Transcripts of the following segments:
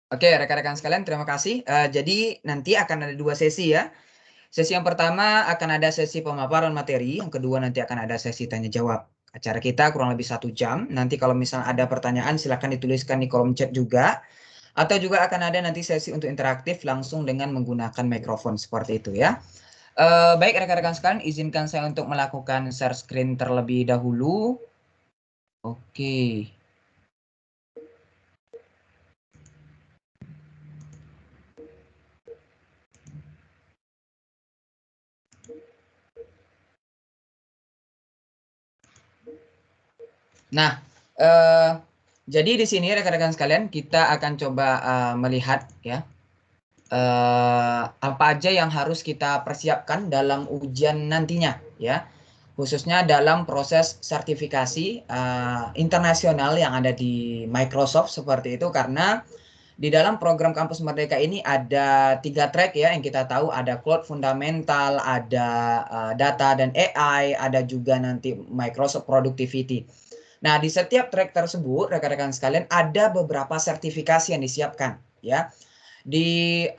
Oke, rekan-rekan sekalian, terima kasih. Jadi nanti akan ada 2 sesi ya. Sesi yang pertama akan ada sesi pemaparan materi, yang kedua nanti akan ada sesi tanya jawab. Acara kita kurang lebih 1 jam. Nanti kalau misalnya ada pertanyaan silahkan dituliskan di kolom chat juga. Atau juga akan ada nanti sesi untuk interaktif langsung dengan menggunakan mikrofon seperti itu ya. Baik rekan-rekan sekalian, izinkan saya untuk melakukan share screen terlebih dahulu. Oke. Nah, jadi di sini rekan-rekan sekalian kita akan coba melihat ya apa aja yang harus kita persiapkan dalam ujian nantinya ya, khususnya dalam proses sertifikasi internasional yang ada di Microsoft seperti itu, karena di dalam program Kampus Merdeka ini ada 3 track ya yang kita tahu, ada Cloud Fundamental, ada Data dan AI, ada juga nanti Microsoft Productivity. Nah, di setiap track tersebut rekan-rekan sekalian ada beberapa sertifikasi yang disiapkan ya. Di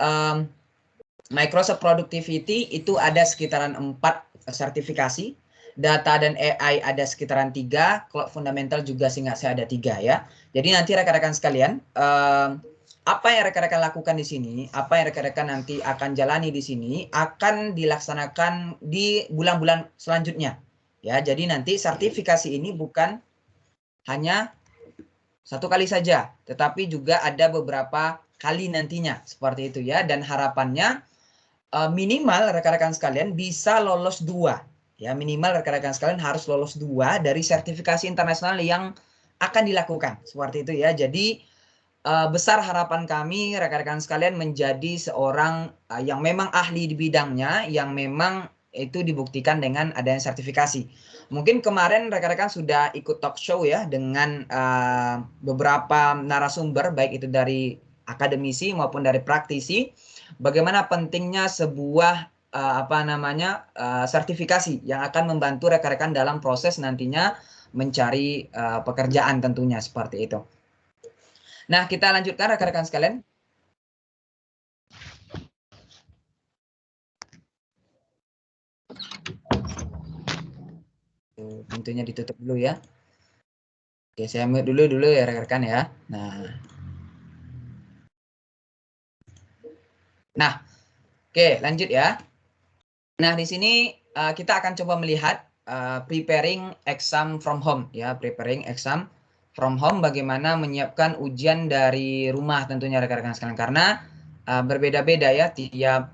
Microsoft Productivity itu ada sekitaran 4 sertifikasi, Data dan AI ada sekitaran 3, Cloud Fundamental juga seingat saya ada 3 ya. Jadi nanti rekan-rekan sekalian, apa yang rekan-rekan lakukan di sini, apa yang rekan-rekan nanti akan jalani di sini akan dilaksanakan di bulan-bulan selanjutnya. Ya, jadi nanti sertifikasi ini bukan hanya 1 kali saja, tetapi juga ada beberapa kali nantinya seperti itu ya. Dan harapannya minimal rekan-rekan sekalian bisa lolos 2 ya, minimal rekan-rekan sekalian harus lolos 2 dari sertifikasi internasional yang akan dilakukan seperti itu ya. Jadi besar harapan kami rekan-rekan sekalian menjadi seorang yang memang ahli di bidangnya, yang memang itu dibuktikan dengan adanya sertifikasi. Mungkin kemarin rekan-rekan sudah ikut talk show ya dengan beberapa narasumber, baik itu dari akademisi maupun dari praktisi, bagaimana pentingnya sebuah sertifikasi yang akan membantu rekan-rekan dalam proses nantinya mencari pekerjaan tentunya seperti itu. Nah, kita lanjutkan rekan-rekan sekalian. Pintunya ditutup dulu ya. Oke, saya mute dulu ya rekan-rekan ya. Nah, oke lanjut ya. Nah, di sini kita akan coba melihat preparing exam from home ya, preparing exam from home, bagaimana menyiapkan ujian dari rumah tentunya rekan-rekan sekalian, karena berbeda-beda ya tiap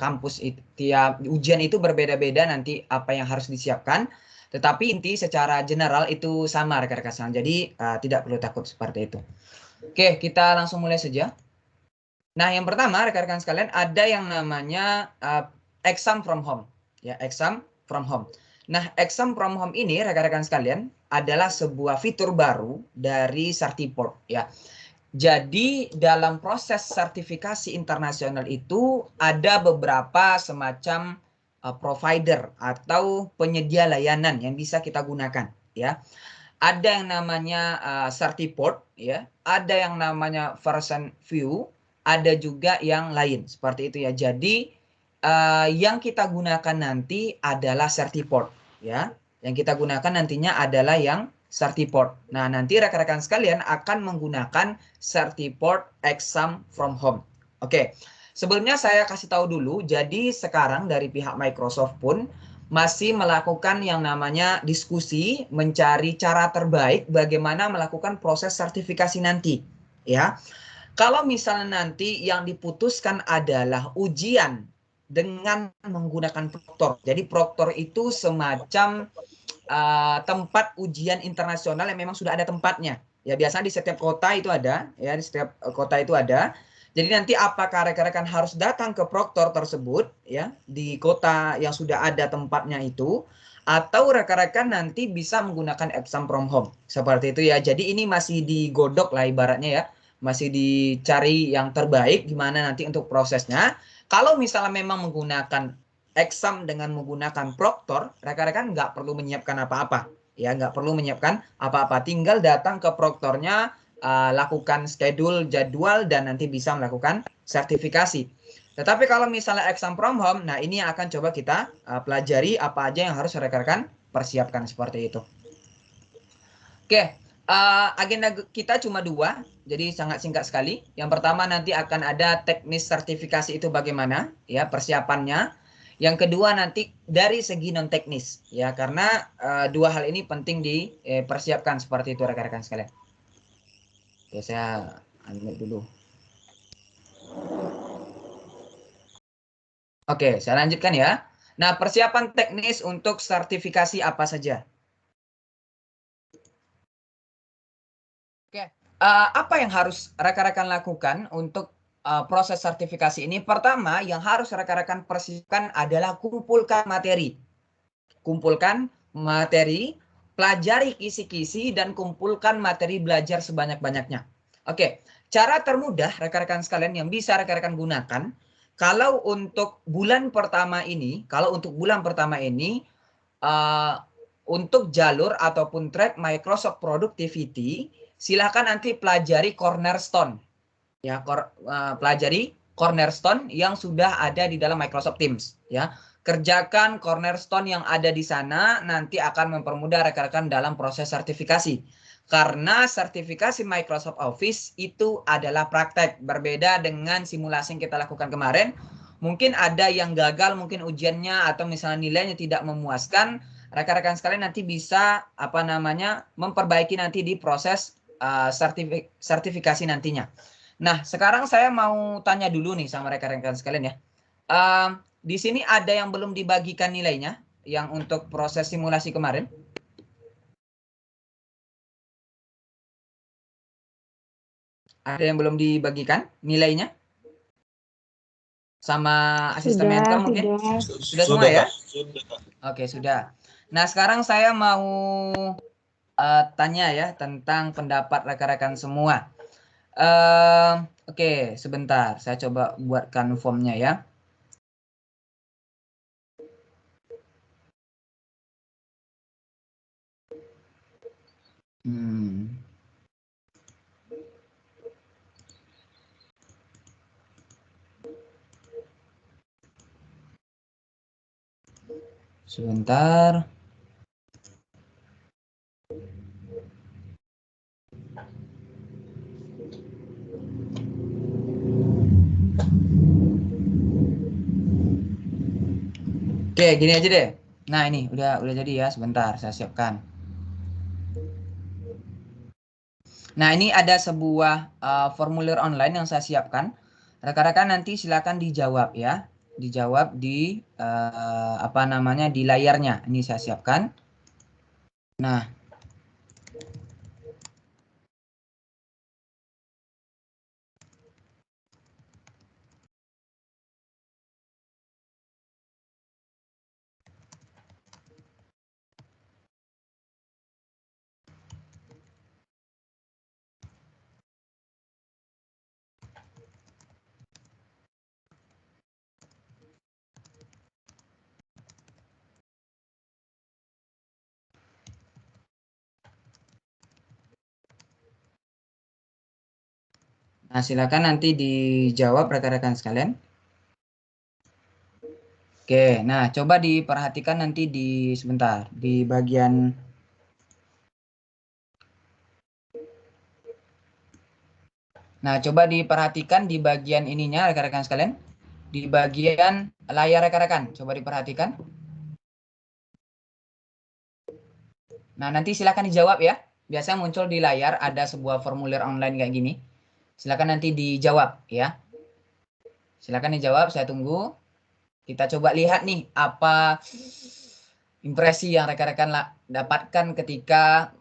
kampus, tiap ujian itu berbeda-beda nanti apa yang harus disiapkan, tetapi inti secara general itu sama rekan-rekan sekalian. Jadi tidak perlu takut seperti itu. Oke, kita langsung mulai saja. Nah, yang pertama rekan-rekan sekalian ada yang namanya exam from home ya, exam from home. Nah, exam from home ini rekan-rekan sekalian adalah sebuah fitur baru dari Certiport ya. Jadi dalam proses sertifikasi internasional itu ada beberapa semacam provider atau penyedia layanan yang bisa kita gunakan ya. Ada yang namanya Certiport ya, ada yang namanya Version View, ada juga yang lain seperti itu ya. Jadi yang kita gunakan nanti adalah Certiport ya. Yang kita gunakan nantinya adalah yang Certiport. Nah, nanti rekan-rekan sekalian akan menggunakan Certiport Exam from Home. Oke. Sebelumnya saya kasih tahu dulu, jadi sekarang dari pihak Microsoft pun masih melakukan yang namanya diskusi mencari cara terbaik bagaimana melakukan proses sertifikasi nanti ya. Kalau misalnya nanti yang diputuskan adalah ujian dengan menggunakan proktor. Jadi proktor itu semacam tempat ujian internasional yang memang sudah ada tempatnya. Ya, biasanya di setiap kota itu ada, ya di setiap kota itu ada. Jadi nanti apakah rekan-rekan harus datang ke proktor tersebut ya di kota yang sudah ada tempatnya itu, atau rekan-rekan nanti bisa menggunakan exam from home seperti itu ya. Jadi ini masih digodok lah ibaratnya ya, masih dicari yang terbaik gimana nanti untuk prosesnya. Kalau misalnya memang menggunakan exam dengan menggunakan proktor, rekan-rekan nggak perlu menyiapkan apa-apa ya, nggak perlu menyiapkan apa-apa, tinggal datang ke proktornya, lakukan schedule, jadwal, dan nanti bisa melakukan sertifikasi. Tetapi kalau misalnya exam from home, nah ini yang akan coba kita pelajari apa aja yang harus rekan-rekan persiapkan seperti itu. Oke, agenda kita cuma 2, jadi sangat singkat sekali. Yang pertama nanti akan ada teknis sertifikasi itu bagaimana, ya persiapannya. Yang kedua nanti dari segi non teknis, ya karena 2 hal ini penting dipersiapkan seperti itu rekan-rekan sekalian. Oke, saya unmute dulu. Oke, saya lanjutkan ya. Nah, persiapan teknis untuk sertifikasi apa saja? Oke, apa yang harus rekan-rekan lakukan untuk proses sertifikasi ini? Pertama, yang harus rekan-rekan persiapkan adalah kumpulkan materi. Kumpulkan materi, pelajari kisi-kisi, dan kumpulkan materi belajar sebanyak-banyaknya. Oke, cara termudah rekan-rekan sekalian yang bisa rekan-rekan gunakan, kalau untuk bulan pertama ini, untuk jalur ataupun track Microsoft Productivity, silakan nanti pelajari cornerstone. Ya, pelajari cornerstone yang sudah ada di dalam Microsoft Teams. Ya, kerjakan cornerstone yang ada di sana, nanti akan mempermudah rekan-rekan dalam proses sertifikasi. Karena sertifikasi Microsoft Office itu adalah praktek, berbeda dengan simulasi yang kita lakukan kemarin. Mungkin ada yang gagal, mungkin ujiannya atau misalnya nilainya tidak memuaskan. Rekan-rekan sekalian nanti bisa memperbaiki nanti di proses sertifikasi nantinya. Nah, sekarang saya mau tanya dulu nih sama rekan-rekan sekalian ya. Di sini ada yang belum dibagikan nilainya, yang untuk proses simulasi kemarin? Ada yang belum dibagikan nilainya? Sama asisten mentor mungkin? Sudah semua ya? Oke, sudah. Nah, sekarang saya mau tanya ya tentang pendapat rekan-rekan semua. Oke, sebentar. Saya coba buatkan formnya ya. Sebentar. Oke, gini aja deh. Nah, ini udah jadi ya. Sebentar, saya siapkan. Nah, ini ada sebuah formulir online yang saya siapkan. Rekan-rekan nanti silakan dijawab ya. Dijawab di di layarnya. Ini saya siapkan. Nah, silakan nanti dijawab rekan-rekan sekalian. Oke, nah coba diperhatikan nanti sebentar di bagian Nah, coba diperhatikan di bagian ininya rekan-rekan sekalian. Di bagian layar rekan-rekan, coba diperhatikan. Nah, nanti silakan dijawab ya. Biasanya muncul di layar ada sebuah formulir online kayak gini. Silakan nanti dijawab ya. Silakan dijawab, saya tunggu. Kita coba lihat nih apa impresi yang rekan-rekan dapatkan ketika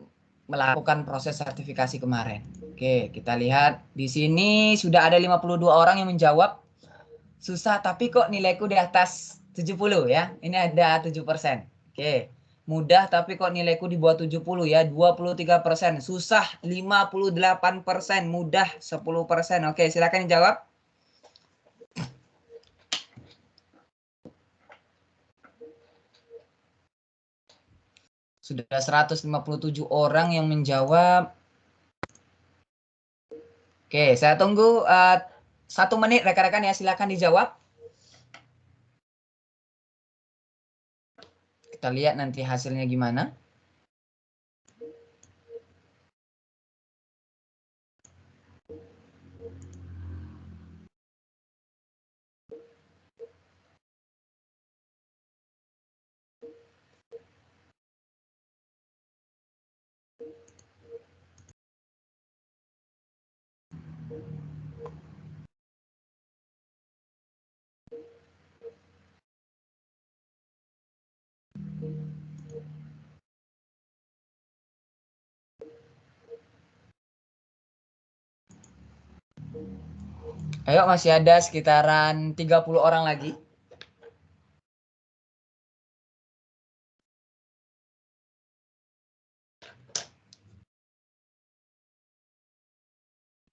melakukan proses sertifikasi kemarin. Oke, kita lihat di sini sudah ada 52 orang yang menjawab. Susah tapi kok nilaiku di atas 70 ya. Ini ada 7%. Oke. Mudah tapi kok nilaiku di bawah 70 ya. 23%. Susah 58%. Mudah 10%. Oke, silakan dijawab. Sudah 157 orang yang menjawab. Oke, saya tunggu 1 menit rekan-rekan ya, silakan dijawab. Kita lihat nanti hasilnya gimana. Ayo, masih ada sekitaran 30 orang lagi.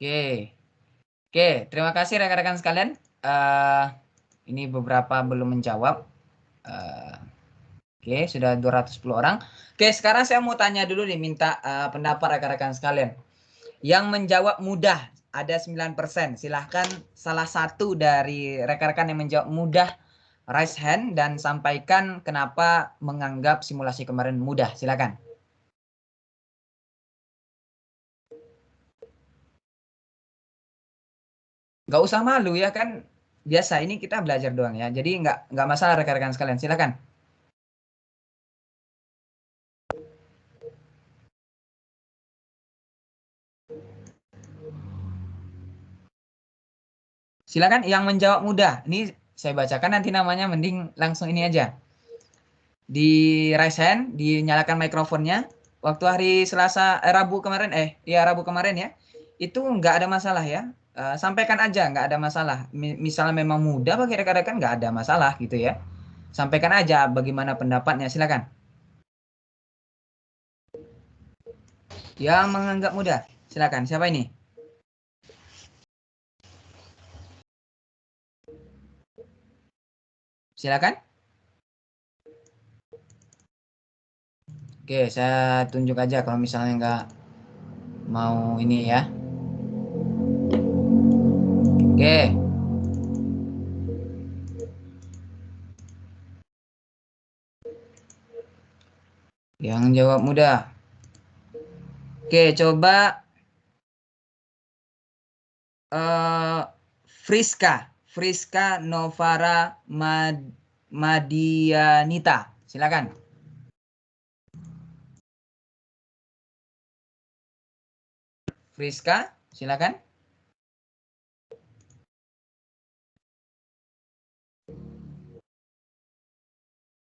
Oke. Oke, terima kasih rekan-rekan sekalian. Ini beberapa belum menjawab. Oke, sudah 210 orang. Oke, sekarang saya mau tanya dulu nih, minta pendapat rekan-rekan sekalian. Yang menjawab mudah ada 9%. Silahkan salah satu dari rekan-rekan yang menjawab mudah raise hand dan sampaikan kenapa menganggap simulasi kemarin mudah. Silakan. Nggak usah malu ya kan, biasa ini kita belajar doang ya. Jadi nggak masalah rekan-rekan sekalian. Silakan. Silakan yang menjawab mudah. Ini saya bacakan nanti namanya, mending langsung ini aja. Di raise hand, dinyalakan mikrofonnya. Waktu hari Rabu kemarin, Rabu kemarin ya, itu nggak ada masalah ya. Sampaikan aja, nggak ada masalah. Misalnya memang mudah bagi rekan-rekan, nggak ada masalah gitu ya. Sampaikan aja bagaimana pendapatnya, silakan. Yang menganggap mudah, silakan. Siapa ini? Silakan. Oke, saya tunjuk aja kalau misalnya nggak mau ini ya. Oke. Yang jawab mudah. Oke, coba Friska Novara Madianita. Silakan. Friska, silakan.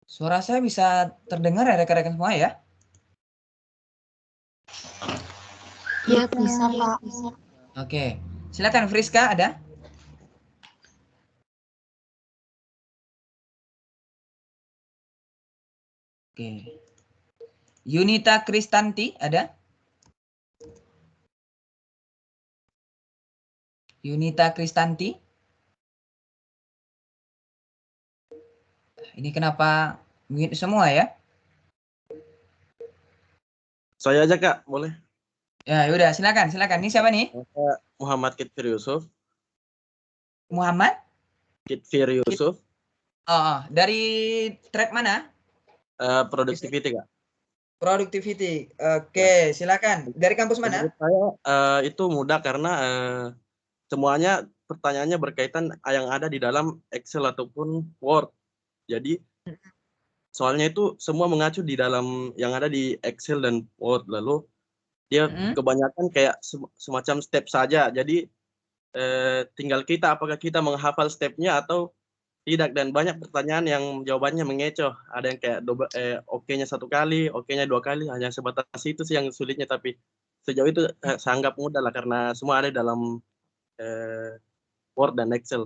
Suara saya bisa terdengar ya rekan-rekan semua ya? Ya, bisa, Pak. Oke. Silakan Friska, ada? Oke. Yunita Kristanti, ada? Yunita Kristanti. Ini kenapa mute semua ya? Saya aja Kak, boleh? Ya, udah silakan. Ini siapa nih? Muhammad Kitfir Yusuf. Muhammad? Kitfir Yusuf. Oh, dari track mana? Productivity Kak. Productivity. Oke, silakan. Dari kampus mana? Menurut saya itu mudah karena semuanya pertanyaannya berkaitan yang ada di dalam Excel ataupun Word. Jadi soalnya itu semua mengacu di dalam yang ada di Excel dan Word. Lalu dia kebanyakan kayak semacam step saja. Jadi tinggal kita apakah kita menghafal stepnya atau tidak, dan banyak pertanyaan yang jawabannya mengecoh. Ada yang kayak oke-nya 1 kali, oke-nya 2 kali, hanya sebatas itu sih yang sulitnya. Tapi sejauh itu saya anggap mudah lah karena semua ada dalam Word dan Excel.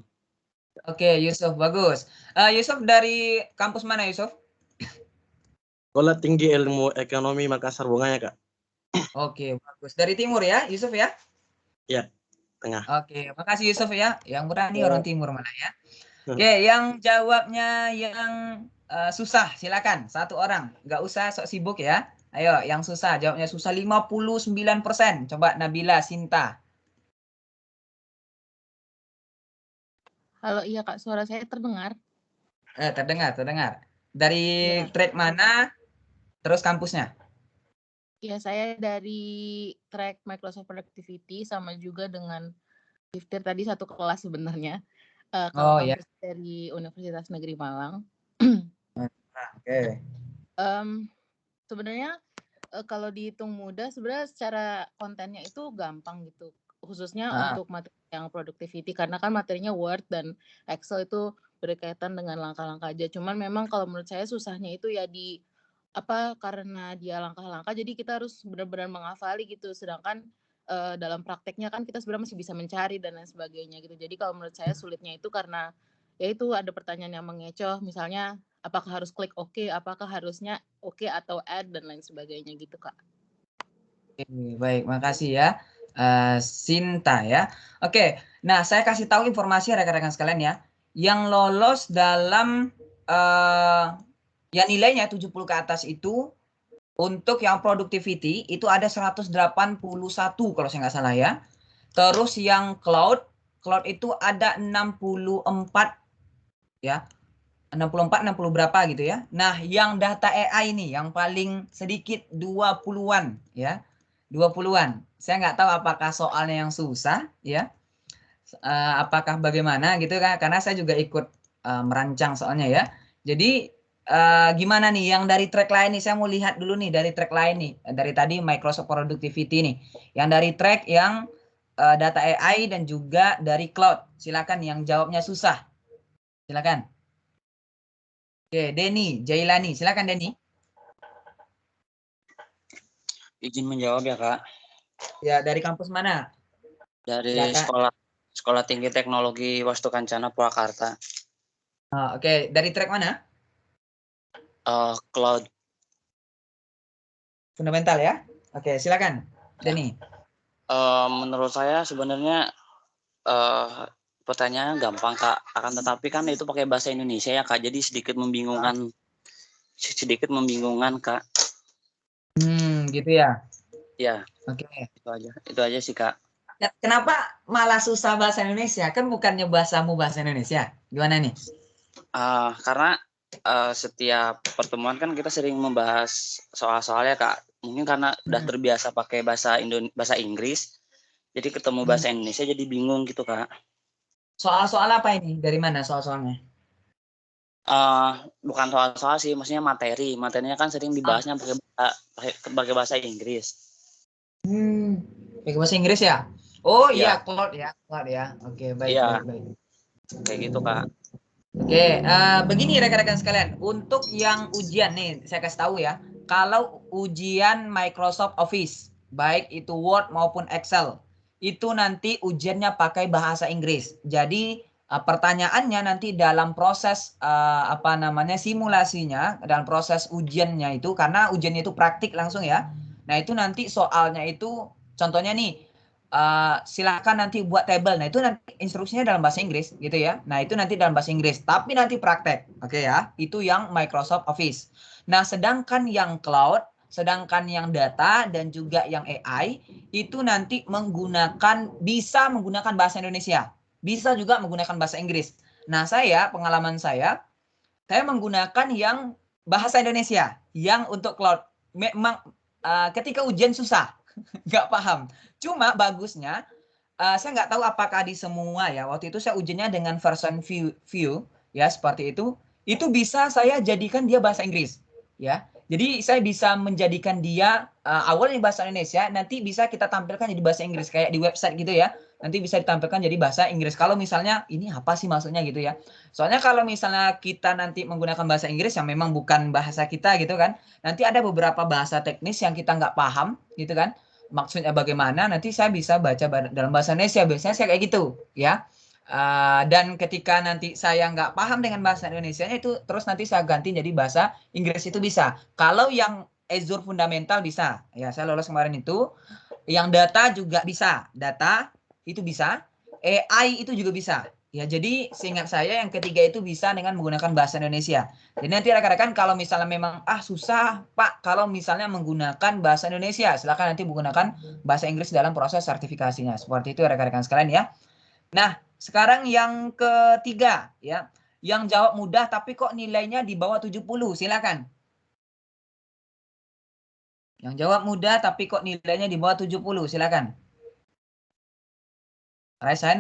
Oke, Yusuf, bagus. Yusuf dari kampus mana, Yusuf? Sekolah Tinggi Ilmu Ekonomi Makassar Bungaya, Kak. Oke, bagus. Dari timur ya, Yusuf ya? Iya, tengah. Oke, makasih Yusuf ya. Yang berani orang timur mana ya. Oke, yang jawabnya yang susah, silakan. 1 orang. Nggak usah sok sibuk ya. Ayo, yang susah. Jawabnya susah 59%. Coba Nabila Sinta. Halo, iya Kak, suara saya terdengar? Terdengar. Dari Iya. track mana? Terus kampusnya? Iya, saya dari track Microsoft Productivity sama juga dengan Lifter tadi satu kelas sebenarnya. Kalau Oh ya. kampus dari Universitas Negeri Malang. Oke. Sebenarnya kalau dihitung mudah, sebenarnya secara kontennya itu gampang gitu. Khususnya Ah, untuk materi yang productivity karena kan materinya Word dan Excel itu berkaitan dengan langkah-langkah aja. Cuman memang kalau menurut saya susahnya itu ya di karena dia langkah-langkah jadi kita harus benar-benar menghafali gitu. Sedangkan dalam prakteknya kan kita sebenarnya masih bisa mencari dan lain sebagainya gitu. Jadi kalau menurut saya sulitnya itu karena ya itu ada pertanyaan yang mengecoh, misalnya apakah harus klik oke, apakah harusnya oke atau add dan lain sebagainya gitu Kak. oke, baik, makasih ya, Sinta ya. Oke, nah saya kasih tahu informasi rekan-rekan sekalian ya, yang lolos dalam ya nilainya 70 ke atas itu untuk yang productivity itu ada 181 kalau saya nggak salah ya. Terus yang cloud itu ada 64 ya. 64, 60 berapa gitu ya. Nah, yang data AI ini yang paling sedikit 20-an ya. 20-an. Saya nggak tahu apakah soalnya yang susah ya. Apakah bagaimana gitu kan. Karena saya juga ikut merancang soalnya ya. Jadi gimana nih yang dari track lain nih, saya mau lihat dulu nih dari track lain nih. Dari tadi Microsoft Productivity nih. Yang dari track yang data AI dan juga dari cloud. Silakan yang jawabnya susah. Silakan. Oke, Denny, Jailani, silakan Denny. Izin menjawab ya Kak. Ya, dari kampus mana? Dari Silakan. Sekolah Tinggi Teknologi Wastu Kancana Purwakarta. Oke, dari track mana? Cloud. Fundamental ya. Oke, silakan, Ya. Denny. Menurut saya sebenarnya pertanyaannya gampang Kak. Akan tetapi kan itu pakai bahasa Indonesia ya Kak. Jadi sedikit membingungkan Kak. Gitu ya. Ya, Oke. itu aja sih Kak. Ya, kenapa malah susah bahasa Indonesia? Kan bukannya bahasamu bahasa Indonesia. Gimana nih? Karena setiap pertemuan kan kita sering membahas soal-soalnya Kak. Mungkin karena udah terbiasa pakai bahasa Inggris, jadi ketemu bahasa Indonesia jadi bingung gitu Kak. Soal-soal apa ini? Dari mana soal-soalnya? Bukan soal-soal sih, maksudnya materinya kan sering dibahasnya pakai bahasa Inggris. Pakai bahasa Inggris ya? Oh iya, Iya, cloud ya, cloud ya. Oke, baik, iya, baik, baik. kayak gitu Kak. Oke, begini rekan-rekan sekalian, untuk yang ujian nih, saya kasih tahu ya, kalau ujian Microsoft Office, baik itu Word maupun Excel, itu nanti ujiannya pakai bahasa Inggris. Jadi pertanyaannya nanti dalam proses simulasinya, dalam proses ujiannya itu, karena ujiannya itu praktik langsung ya. Nah itu nanti soalnya itu, contohnya nih, silakan nanti buat table. Nah, itu nanti instruksinya dalam bahasa Inggris gitu ya. Nah, itu nanti dalam bahasa Inggris, tapi nanti praktek. Oke ya. Itu yang Microsoft Office. Nah, sedangkan yang cloud, sedangkan yang data dan juga yang AI itu nanti bisa menggunakan bahasa Indonesia. Bisa juga menggunakan bahasa Inggris. Nah, pengalaman saya menggunakan yang bahasa Indonesia yang untuk cloud. Memang ketika ujian susah, nggak paham. Cuma bagusnya, saya nggak tahu apakah di semua ya. Waktu itu saya ujiannya dengan version view ya seperti itu bisa saya jadikan dia bahasa Inggris ya. Jadi saya bisa menjadikan dia awalnya bahasa Indonesia, nanti bisa kita tampilkan jadi bahasa Inggris kayak di website gitu ya. Nanti bisa ditampilkan jadi bahasa Inggris. Kalau misalnya ini apa sih maksudnya gitu ya. Soalnya kalau misalnya kita nanti menggunakan bahasa Inggris yang memang bukan bahasa kita gitu kan, nanti ada beberapa bahasa teknis yang kita nggak paham gitu kan. Maksudnya bagaimana, nanti saya bisa baca dalam bahasa Indonesia, biasanya saya kayak gitu ya. Dan ketika nanti saya nggak paham dengan bahasa Indonesia itu, terus nanti saya ganti jadi bahasa Inggris itu bisa. Kalau yang Azure fundamental bisa, ya saya lolos kemarin itu. Yang data juga bisa, data itu bisa, AI itu juga bisa. Ya, jadi seingat saya yang ketiga itu bisa dengan menggunakan bahasa Indonesia. Jadi nanti rekan-rekan kalau misalnya memang susah Pak kalau misalnya menggunakan bahasa Indonesia, silakan nanti menggunakan bahasa Inggris dalam proses sertifikasinya. Seperti itu rekan-rekan sekalian ya. Nah, Sekarang yang ketiga ya. Yang jawab mudah tapi kok nilainya di bawah 70. Silakan. Yang jawab mudah tapi kok nilainya di bawah 70. Silakan. Resen.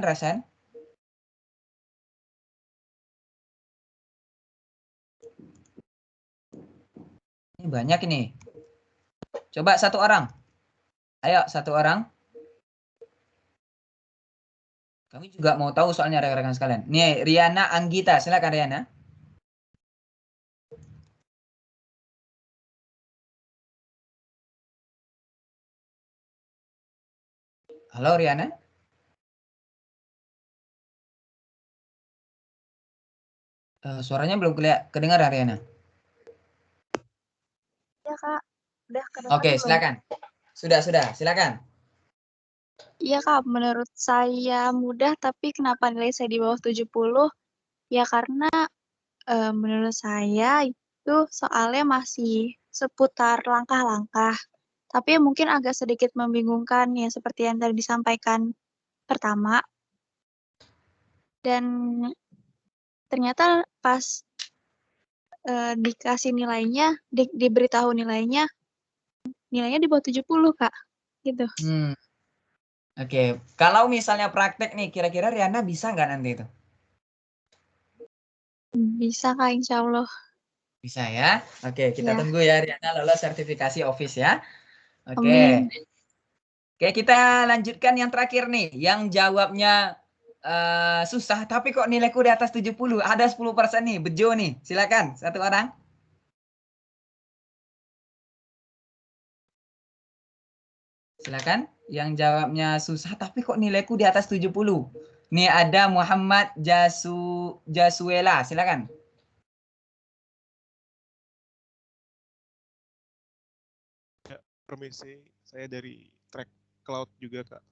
Ini banyak ini. Coba satu orang. Ayo, satu orang. Kami juga mau tahu soalnya rekan-rekan sekalian. Nih, Riana Anggita. Silakan Riana. Halo Riana. Suaranya belum kedengar Riana. Ya Kak, udah kedengar Oke, belum? silakan. Sudah, silakan. Iya Kak, menurut saya mudah tapi kenapa nilai saya di bawah 70? Ya karena menurut saya itu soalnya masih seputar langkah-langkah. Tapi mungkin agak sedikit membingungkan ya seperti yang tadi disampaikan pertama. Dan ternyata pas dikasih nilainya, diberitahu nilainya di bawah 70 Kak. Gitu. Oke, kalau misalnya praktek nih, kira-kira Riana bisa nggak nanti itu? Bisa Kak, insya Allah. Bisa ya. Oke, kita Ya. tunggu ya Riana lolos sertifikasi Office ya. Oke. Amin. Oke, kita lanjutkan yang terakhir nih. Yang jawabnya susah, tapi kok nilaiku di atas 70. Ada 10% nih, Bejo nih. Silakan, satu orang. Silakan. Yang jawabnya susah, tapi kok nilaiku di atas 70. Nih ada Muhammad Jasuela. Silakan. Permisi, saya dari Track Cloud juga, Kak.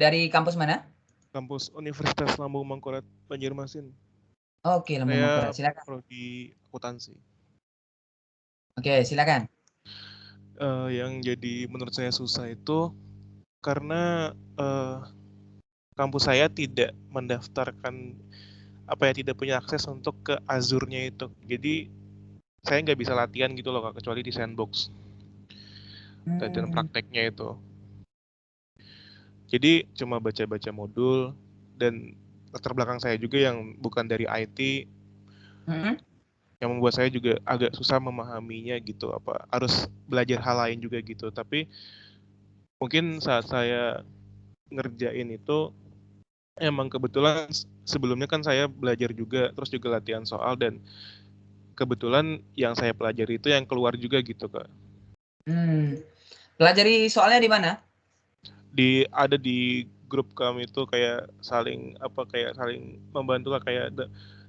Dari kampus mana? Kampus Universitas Lambung Mangkurat, Banjarmasin. Oke, Lambung Mangkurat. Silakan. Prodi akuntansi. Oke, silakan. Yang jadi menurut saya susah itu karena kampus saya tidak mendaftarkan tidak punya akses untuk ke Azure-nya itu. Jadi saya nggak bisa latihan gitu loh, Kak, kecuali di sandbox. Dan prakteknya itu. Jadi cuma baca-baca modul dan latar belakang saya juga yang bukan dari IT, yang membuat saya juga agak susah memahaminya gitu. Harus belajar hal lain juga gitu. Tapi mungkin saat saya ngerjain itu emang kebetulan sebelumnya kan saya belajar juga, terus juga latihan soal, dan kebetulan yang saya pelajari itu yang keluar juga gitu, Kak. Pelajari soalnya di mana? Ada di grup kami itu kayak saling membantu lah, kayak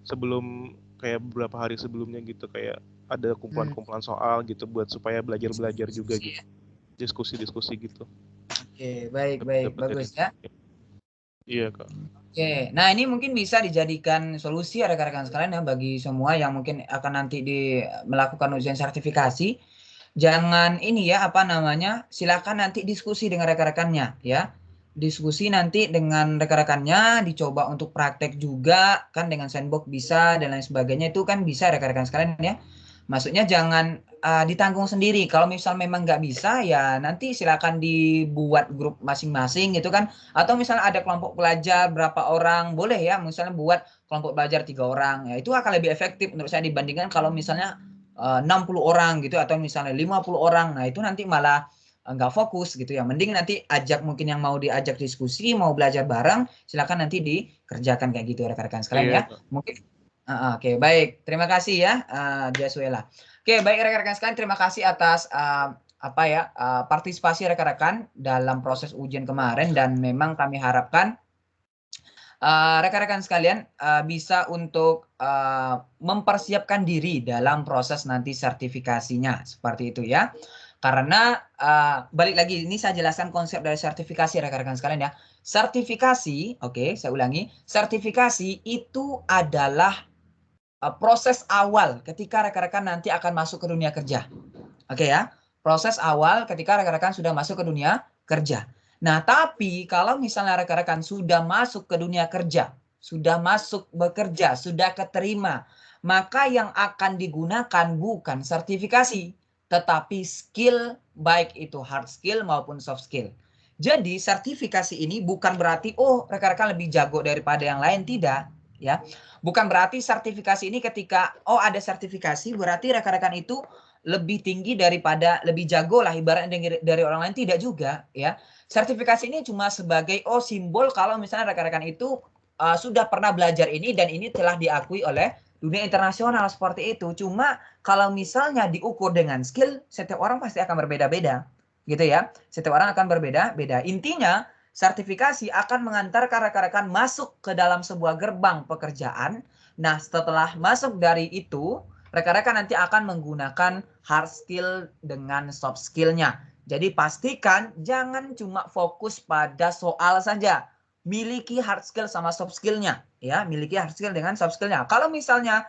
sebelum kayak beberapa hari sebelumnya gitu, kayak ada kumpulan-kumpulan soal gitu buat supaya belajar juga gitu. Diskusi gitu. Oke, baik, bagus ya. Iya, Kak. Oke, nah ini mungkin bisa dijadikan solusi ya rekan-rekan sekalian ya bagi semua yang mungkin akan nanti melakukan ujian sertifikasi. Jangan ini ya silakan nanti diskusi dengan rekan-rekannya ya. Diskusi nanti dengan rekan-rekannya, dicoba untuk praktek juga kan dengan sandbox bisa dan lain sebagainya, itu kan bisa rekan-rekan sekalian ya. Maksudnya jangan ditanggung sendiri. Kalau misal memang nggak bisa ya nanti silakan dibuat grup masing-masing gitu kan. Atau misalnya ada kelompok belajar berapa orang, boleh ya misalnya buat kelompok belajar 3 orang. Ya itu akan lebih efektif menurut saya dibandingkan kalau misalnya 60 orang gitu atau misalnya 50 orang. Nah itu nanti malah nggak fokus gitu ya. Mending nanti ajak mungkin yang mau diajak diskusi, mau belajar bareng, silakan nanti dikerjakan kayak gitu rekan-rekan sekalian ya. Mungkin Oke, baik. Terima kasih ya, Jasuela. Oke, baik rekan-rekan sekalian, terima kasih atas partisipasi rekan-rekan dalam proses ujian kemarin, dan memang kami harapkan rekan-rekan sekalian bisa untuk mempersiapkan diri dalam proses nanti sertifikasinya, seperti itu ya. Karena balik lagi, ini saya jelaskan konsep dari sertifikasi rekan-rekan sekalian ya. Sertifikasi, oke, saya ulangi, sertifikasi itu adalah proses awal ketika rekan-rekan nanti akan masuk ke dunia kerja. Oke ya, proses awal ketika rekan-rekan sudah masuk ke dunia kerja. Nah, tapi kalau misalnya rekan-rekan sudah masuk ke dunia kerja, sudah masuk bekerja, sudah keterima, maka yang akan digunakan bukan sertifikasi, tetapi skill, baik itu hard skill maupun soft skill. Jadi sertifikasi ini bukan berarti oh rekan-rekan lebih jago daripada yang lain, tidak, ya. Bukan berarti sertifikasi ini ketika oh ada sertifikasi berarti rekan-rekan itu lebih tinggi daripada, lebih jago lah ibaratnya dari orang lain, tidak juga, ya. Sertifikasi ini cuma sebagai oh simbol kalau misalnya rekan-rekan itu sudah pernah belajar ini dan ini telah diakui oleh dunia internasional seperti itu. Cuma kalau misalnya diukur dengan skill, setiap orang pasti akan berbeda-beda, gitu ya. Setiap orang akan berbeda-beda. Intinya sertifikasi akan mengantarkan rekan-rekan masuk ke dalam sebuah gerbang pekerjaan. Nah, setelah masuk dari itu, rekan-rekan nanti akan menggunakan hard skill dengan soft skill-nya. Jadi pastikan jangan cuma fokus pada soal saja. Miliki hard skill sama soft skill-nya, ya. Miliki hard skill dengan soft skill-nya. Kalau misalnya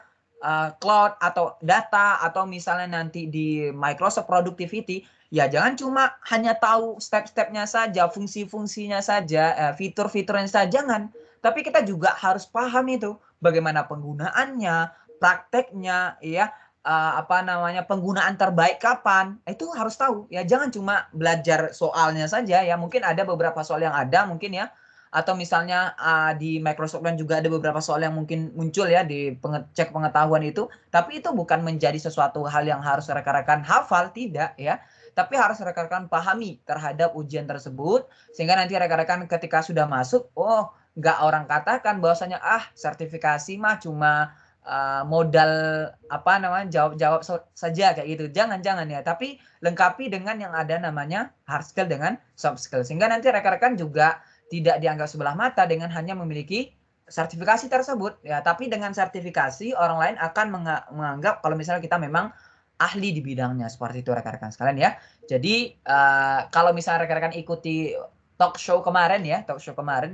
cloud atau data atau misalnya nanti di Microsoft Productivity, ya jangan cuma hanya tahu step-stepnya saja, fungsi-fungsinya saja, fitur-fiturnya saja, jangan. Tapi kita juga harus paham itu bagaimana penggunaannya, prakteknya, ya. Penggunaan terbaik kapan, itu harus tahu ya, jangan cuma belajar soalnya saja ya. Mungkin ada beberapa soal yang ada mungkin ya, atau misalnya di Microsoft Learn juga ada beberapa soal yang mungkin muncul ya di cek pengetahuan itu, tapi itu bukan menjadi sesuatu hal yang harus rekan-rekan hafal, tidak ya, tapi harus rekan-rekan pahami terhadap ujian tersebut sehingga nanti rekan-rekan ketika sudah masuk, oh nggak orang katakan bahwasanya sertifikasi mah cuma modal jawab-jawab saja kayak gitu. Jangan ya. Tapi lengkapi dengan yang ada namanya hard skill dengan soft skill. Sehingga nanti rekan-rekan juga tidak dianggap sebelah mata dengan hanya memiliki sertifikasi tersebut ya. Tapi dengan sertifikasi orang lain akan menganggap kalau misalnya kita memang ahli di bidangnya, seperti itu rekan-rekan sekalian ya. Jadi kalau misalnya rekan-rekan ikuti talk show kemarin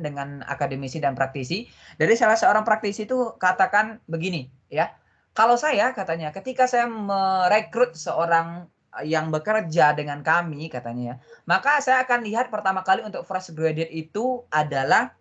dengan akademisi dan praktisi. Dari salah seorang praktisi itu katakan begini ya. Kalau saya katanya ketika saya merekrut seorang yang bekerja dengan kami katanya ya, maka saya akan lihat pertama kali untuk fresh graduate itu adalah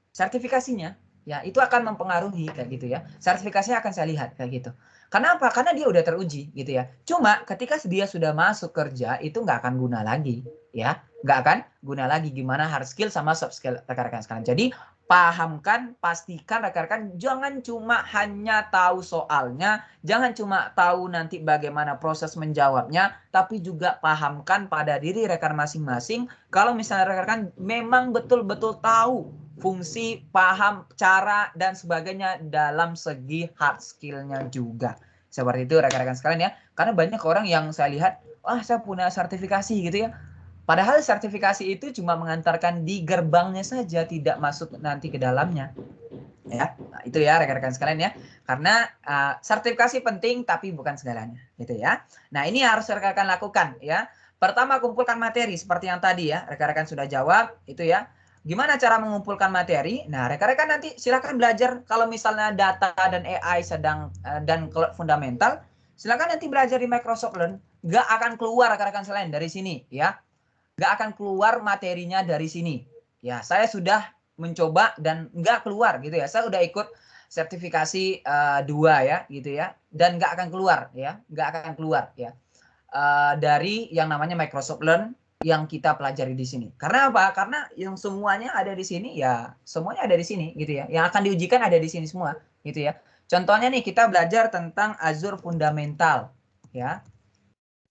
sertifikasinya. Ya, itu akan mempengaruhi kayak gitu ya. Sertifikasinya akan saya lihat kayak gitu. Kenapa? Karena dia udah teruji gitu ya. Cuma ketika dia sudah masuk kerja itu nggak akan guna lagi ya. Nggak akan guna lagi gimana hard skill sama soft skill rekan-rekan sekalian. Jadi pahamkan, pastikan rekan-rekan jangan cuma hanya tahu soalnya, jangan cuma tahu nanti bagaimana proses menjawabnya, tapi juga pahamkan pada diri rekan masing-masing. Kalau misalnya rekan-rekan memang betul-betul tahu fungsi, paham, cara, dan sebagainya dalam segi hard skill-nya juga. Seperti itu rekan-rekan sekalian ya. Karena banyak orang yang saya lihat, saya punya sertifikasi gitu ya. Padahal sertifikasi itu cuma mengantarkan di gerbangnya saja, tidak masuk nanti ke dalamnya. Ya, nah, itu ya rekan-rekan sekalian ya. Karena sertifikasi penting tapi bukan segalanya, gitu ya. Nah, ini harus rekan-rekan lakukan ya. Pertama, kumpulkan materi seperti yang tadi ya. Rekan-rekan sudah jawab itu ya. Gimana cara mengumpulkan materi? Nah, rekan-rekan nanti silakan belajar kalau misalnya data dan AI dan cloud fundamental, silakan nanti belajar di Microsoft Learn. Nggak akan keluar rekan-rekan sekalian dari sini ya. Nggak akan keluar materinya dari sini. Ya, saya sudah mencoba dan nggak keluar gitu ya. Saya udah ikut sertifikasi 2 ya gitu ya, dan nggak akan keluar ya, nggak akan keluar ya dari yang namanya Microsoft Learn yang kita pelajari di sini. Karena apa? Karena yang semuanya ada di sini ya, semuanya ada di sini gitu ya. Yang akan diujikan ada di sini semua gitu ya. Contohnya nih kita belajar tentang Azure Fundamental ya.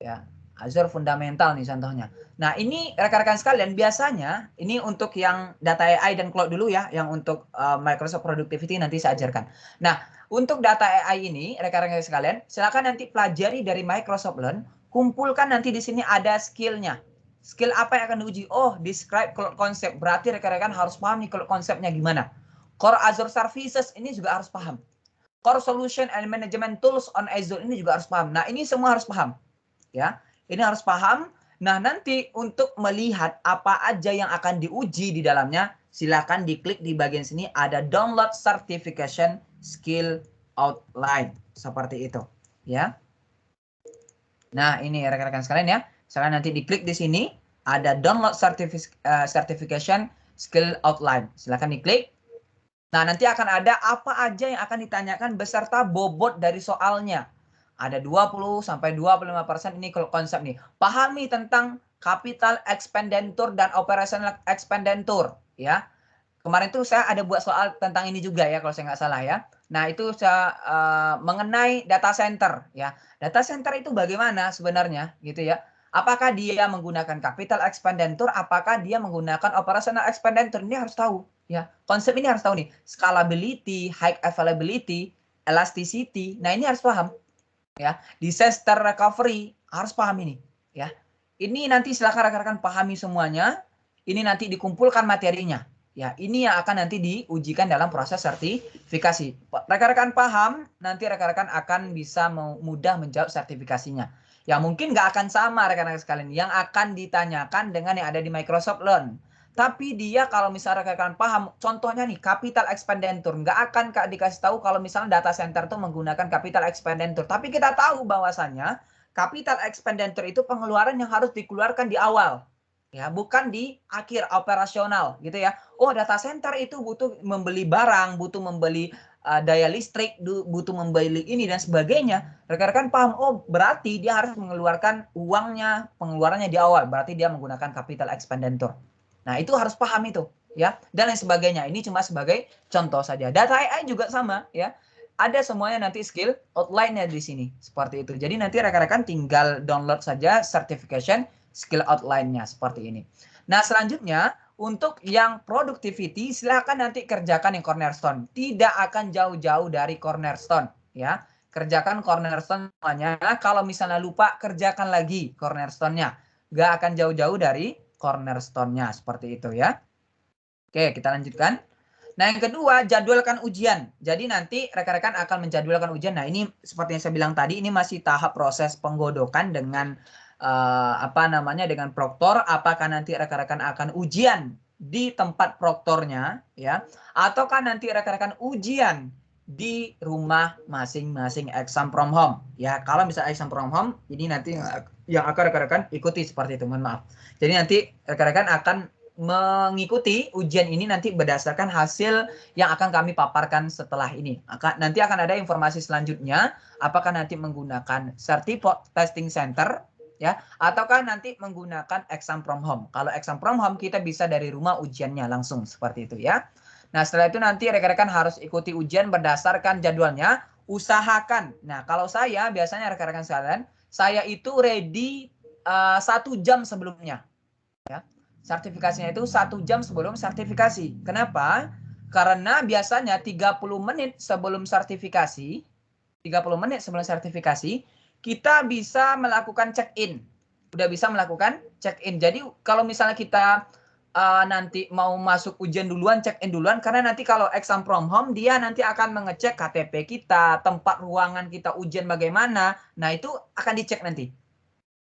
Ya, Azure Fundamental nih contohnya. Nah, ini rekan-rekan sekalian biasanya ini untuk yang data AI dan cloud dulu ya, yang untuk Microsoft Productivity nanti saya ajarkan. Nah, untuk data AI ini rekan-rekan sekalian, silakan nanti pelajari dari Microsoft Learn, kumpulkan nanti di sini ada skill-nya. Skill apa yang akan diuji? Oh, describe cloud concept. Berarti rekan-rekan harus paham nih cloud konsepnya gimana. Core Azure Services ini juga harus paham. Core Solution and Management Tools on Azure ini juga harus paham. Nah, ini semua harus paham. Ya, ini harus paham. Nah, nanti untuk melihat apa aja yang akan diuji di dalamnya, silakan diklik di bagian sini ada download certification skill outline seperti itu, ya. Nah, ini rekan-rekan sekalian ya. Silakan nanti diklik di sini. ada download certification skill outline. Silahkan diklik. Nah, nanti akan ada apa aja yang akan ditanyakan beserta bobot dari soalnya. Ada 20 sampai 25% ini konsep nih. Pahami tentang capital expenditure dan operational expenditure ya. Kemarin tuh saya ada buat soal tentang ini juga ya kalau saya nggak salah ya. Nah, itu mengenai data center ya. Data center itu bagaimana sebenarnya gitu ya. Apakah dia menggunakan capital expenditure, apakah dia menggunakan operational expenditure, ini harus tahu ya. Konsep ini harus tahu nih. Scalability, high availability, elasticity. Nah, ini harus paham ya. Disaster recovery harus paham ini ya. Ini nanti silakan rekan-rekan pahami semuanya. Ini nanti dikumpulkan materinya. Ya, ini yang akan nanti diujikan dalam proses sertifikasi. Rekan-rekan paham, nanti rekan-rekan akan bisa mudah menjawab sertifikasinya. Ya, mungkin nggak akan sama rekan-rekan sekalian. Yang akan ditanyakan dengan yang ada di Microsoft Learn. Tapi dia kalau misalnya rekan-rekan paham, contohnya nih, capital expenditure. Nggak akan dikasih tahu kalau misalnya data center itu menggunakan capital expenditure. Tapi kita tahu bahwasannya capital expenditure itu pengeluaran yang harus dikeluarkan di awal. Ya, bukan di akhir operasional gitu ya. Oh, data center itu butuh membeli barang, butuh membeli daya listrik, butuh membeli ini dan sebagainya. Rekan-rekan paham, oh berarti dia harus mengeluarkan uangnya, pengeluarannya di awal. Berarti dia menggunakan capital expenditure. Nah, itu harus paham itu ya. Dan lain sebagainya. Ini cuma sebagai contoh saja. Data AI juga sama ya. Ada semuanya nanti skill outline-nya di sini. Seperti itu. Jadi nanti rekan-rekan tinggal download saja certification skill outline-nya seperti ini. Nah, selanjutnya untuk yang productivity silahkan nanti kerjakan yang cornerstone. Tidak akan jauh-jauh dari cornerstone ya. Kerjakan cornerstone semuanya. Kalau misalnya lupa kerjakan lagi cornerstone-nya. Nggak akan jauh-jauh dari cornerstone-nya seperti itu ya. Oke, kita lanjutkan. Nah, yang kedua, jadwalkan ujian. Jadi nanti rekan-rekan akan menjadwalkan ujian. Nah, ini seperti yang saya bilang tadi, ini masih tahap proses penggodokan dengan dengan proktor. Apakah nanti rekan-rekan akan ujian di tempat proktornya ya, ataukah nanti rekan-rekan ujian di rumah masing-masing exam from home ya. Kalau misalnya exam from home, ini nanti yang akan rekan-rekan ikuti seperti itu. Mohon maaf. Jadi nanti rekan-rekan akan mengikuti ujian ini nanti berdasarkan hasil yang akan kami paparkan setelah ini. Nanti akan ada informasi selanjutnya, apakah nanti menggunakan certificate testing center ya, ataukah nanti menggunakan exam from home. Kalau exam from home kita bisa dari rumah ujiannya langsung seperti itu ya. Nah, setelah itu nanti rekan-rekan harus ikuti ujian berdasarkan jadwalnya. Usahakan. Nah, kalau saya biasanya rekan-rekan sekalian, saya itu ready 1 jam sebelumnya. Ya. Sertifikasinya itu 1 jam sebelum sertifikasi. Kenapa? Karena biasanya 30 menit sebelum sertifikasi, 30 menit sebelum sertifikasi, kita bisa melakukan check-in. Udah bisa melakukan check-in. Jadi kalau misalnya kita nanti mau masuk ujian duluan, check-in duluan, karena nanti kalau exam from home, dia nanti akan mengecek KTP kita, tempat ruangan kita ujian bagaimana. Nah, itu akan dicek nanti.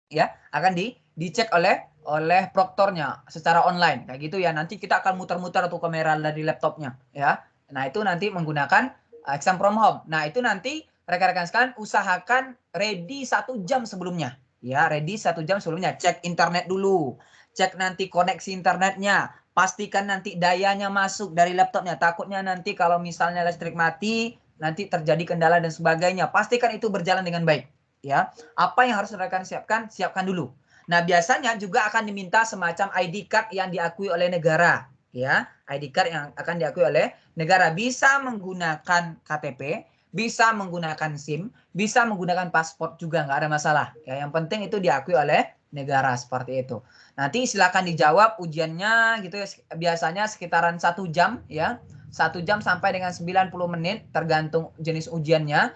Ya, akan dicek oleh proktornya secara online kayak gitu ya. Nanti kita akan muter-muter tuh kamera dari laptopnya ya. Nah, itu nanti menggunakan exam from home. Nah, itu nanti rekan-rekan sekalian usahakan ready 1 jam sebelumnya ya. Ready 1 jam sebelumnya. Cek internet dulu, cek nanti koneksi internetnya, pastikan nanti dayanya masuk dari laptopnya. Takutnya nanti kalau misalnya listrik mati, nanti terjadi kendala dan sebagainya. Pastikan itu berjalan dengan baik ya. Apa yang harus rekan siapkan dulu. Nah, biasanya juga akan diminta semacam ID card yang diakui oleh negara ya. ID card yang akan diakui oleh negara, bisa menggunakan KTP, bisa menggunakan SIM, bisa menggunakan paspor juga, nggak ada masalah ya. Yang penting itu diakui oleh negara seperti itu. Nanti silakan dijawab ujiannya gitu ya, biasanya sekitaran 1 jam ya. 1 jam sampai dengan 90 menit tergantung jenis ujiannya.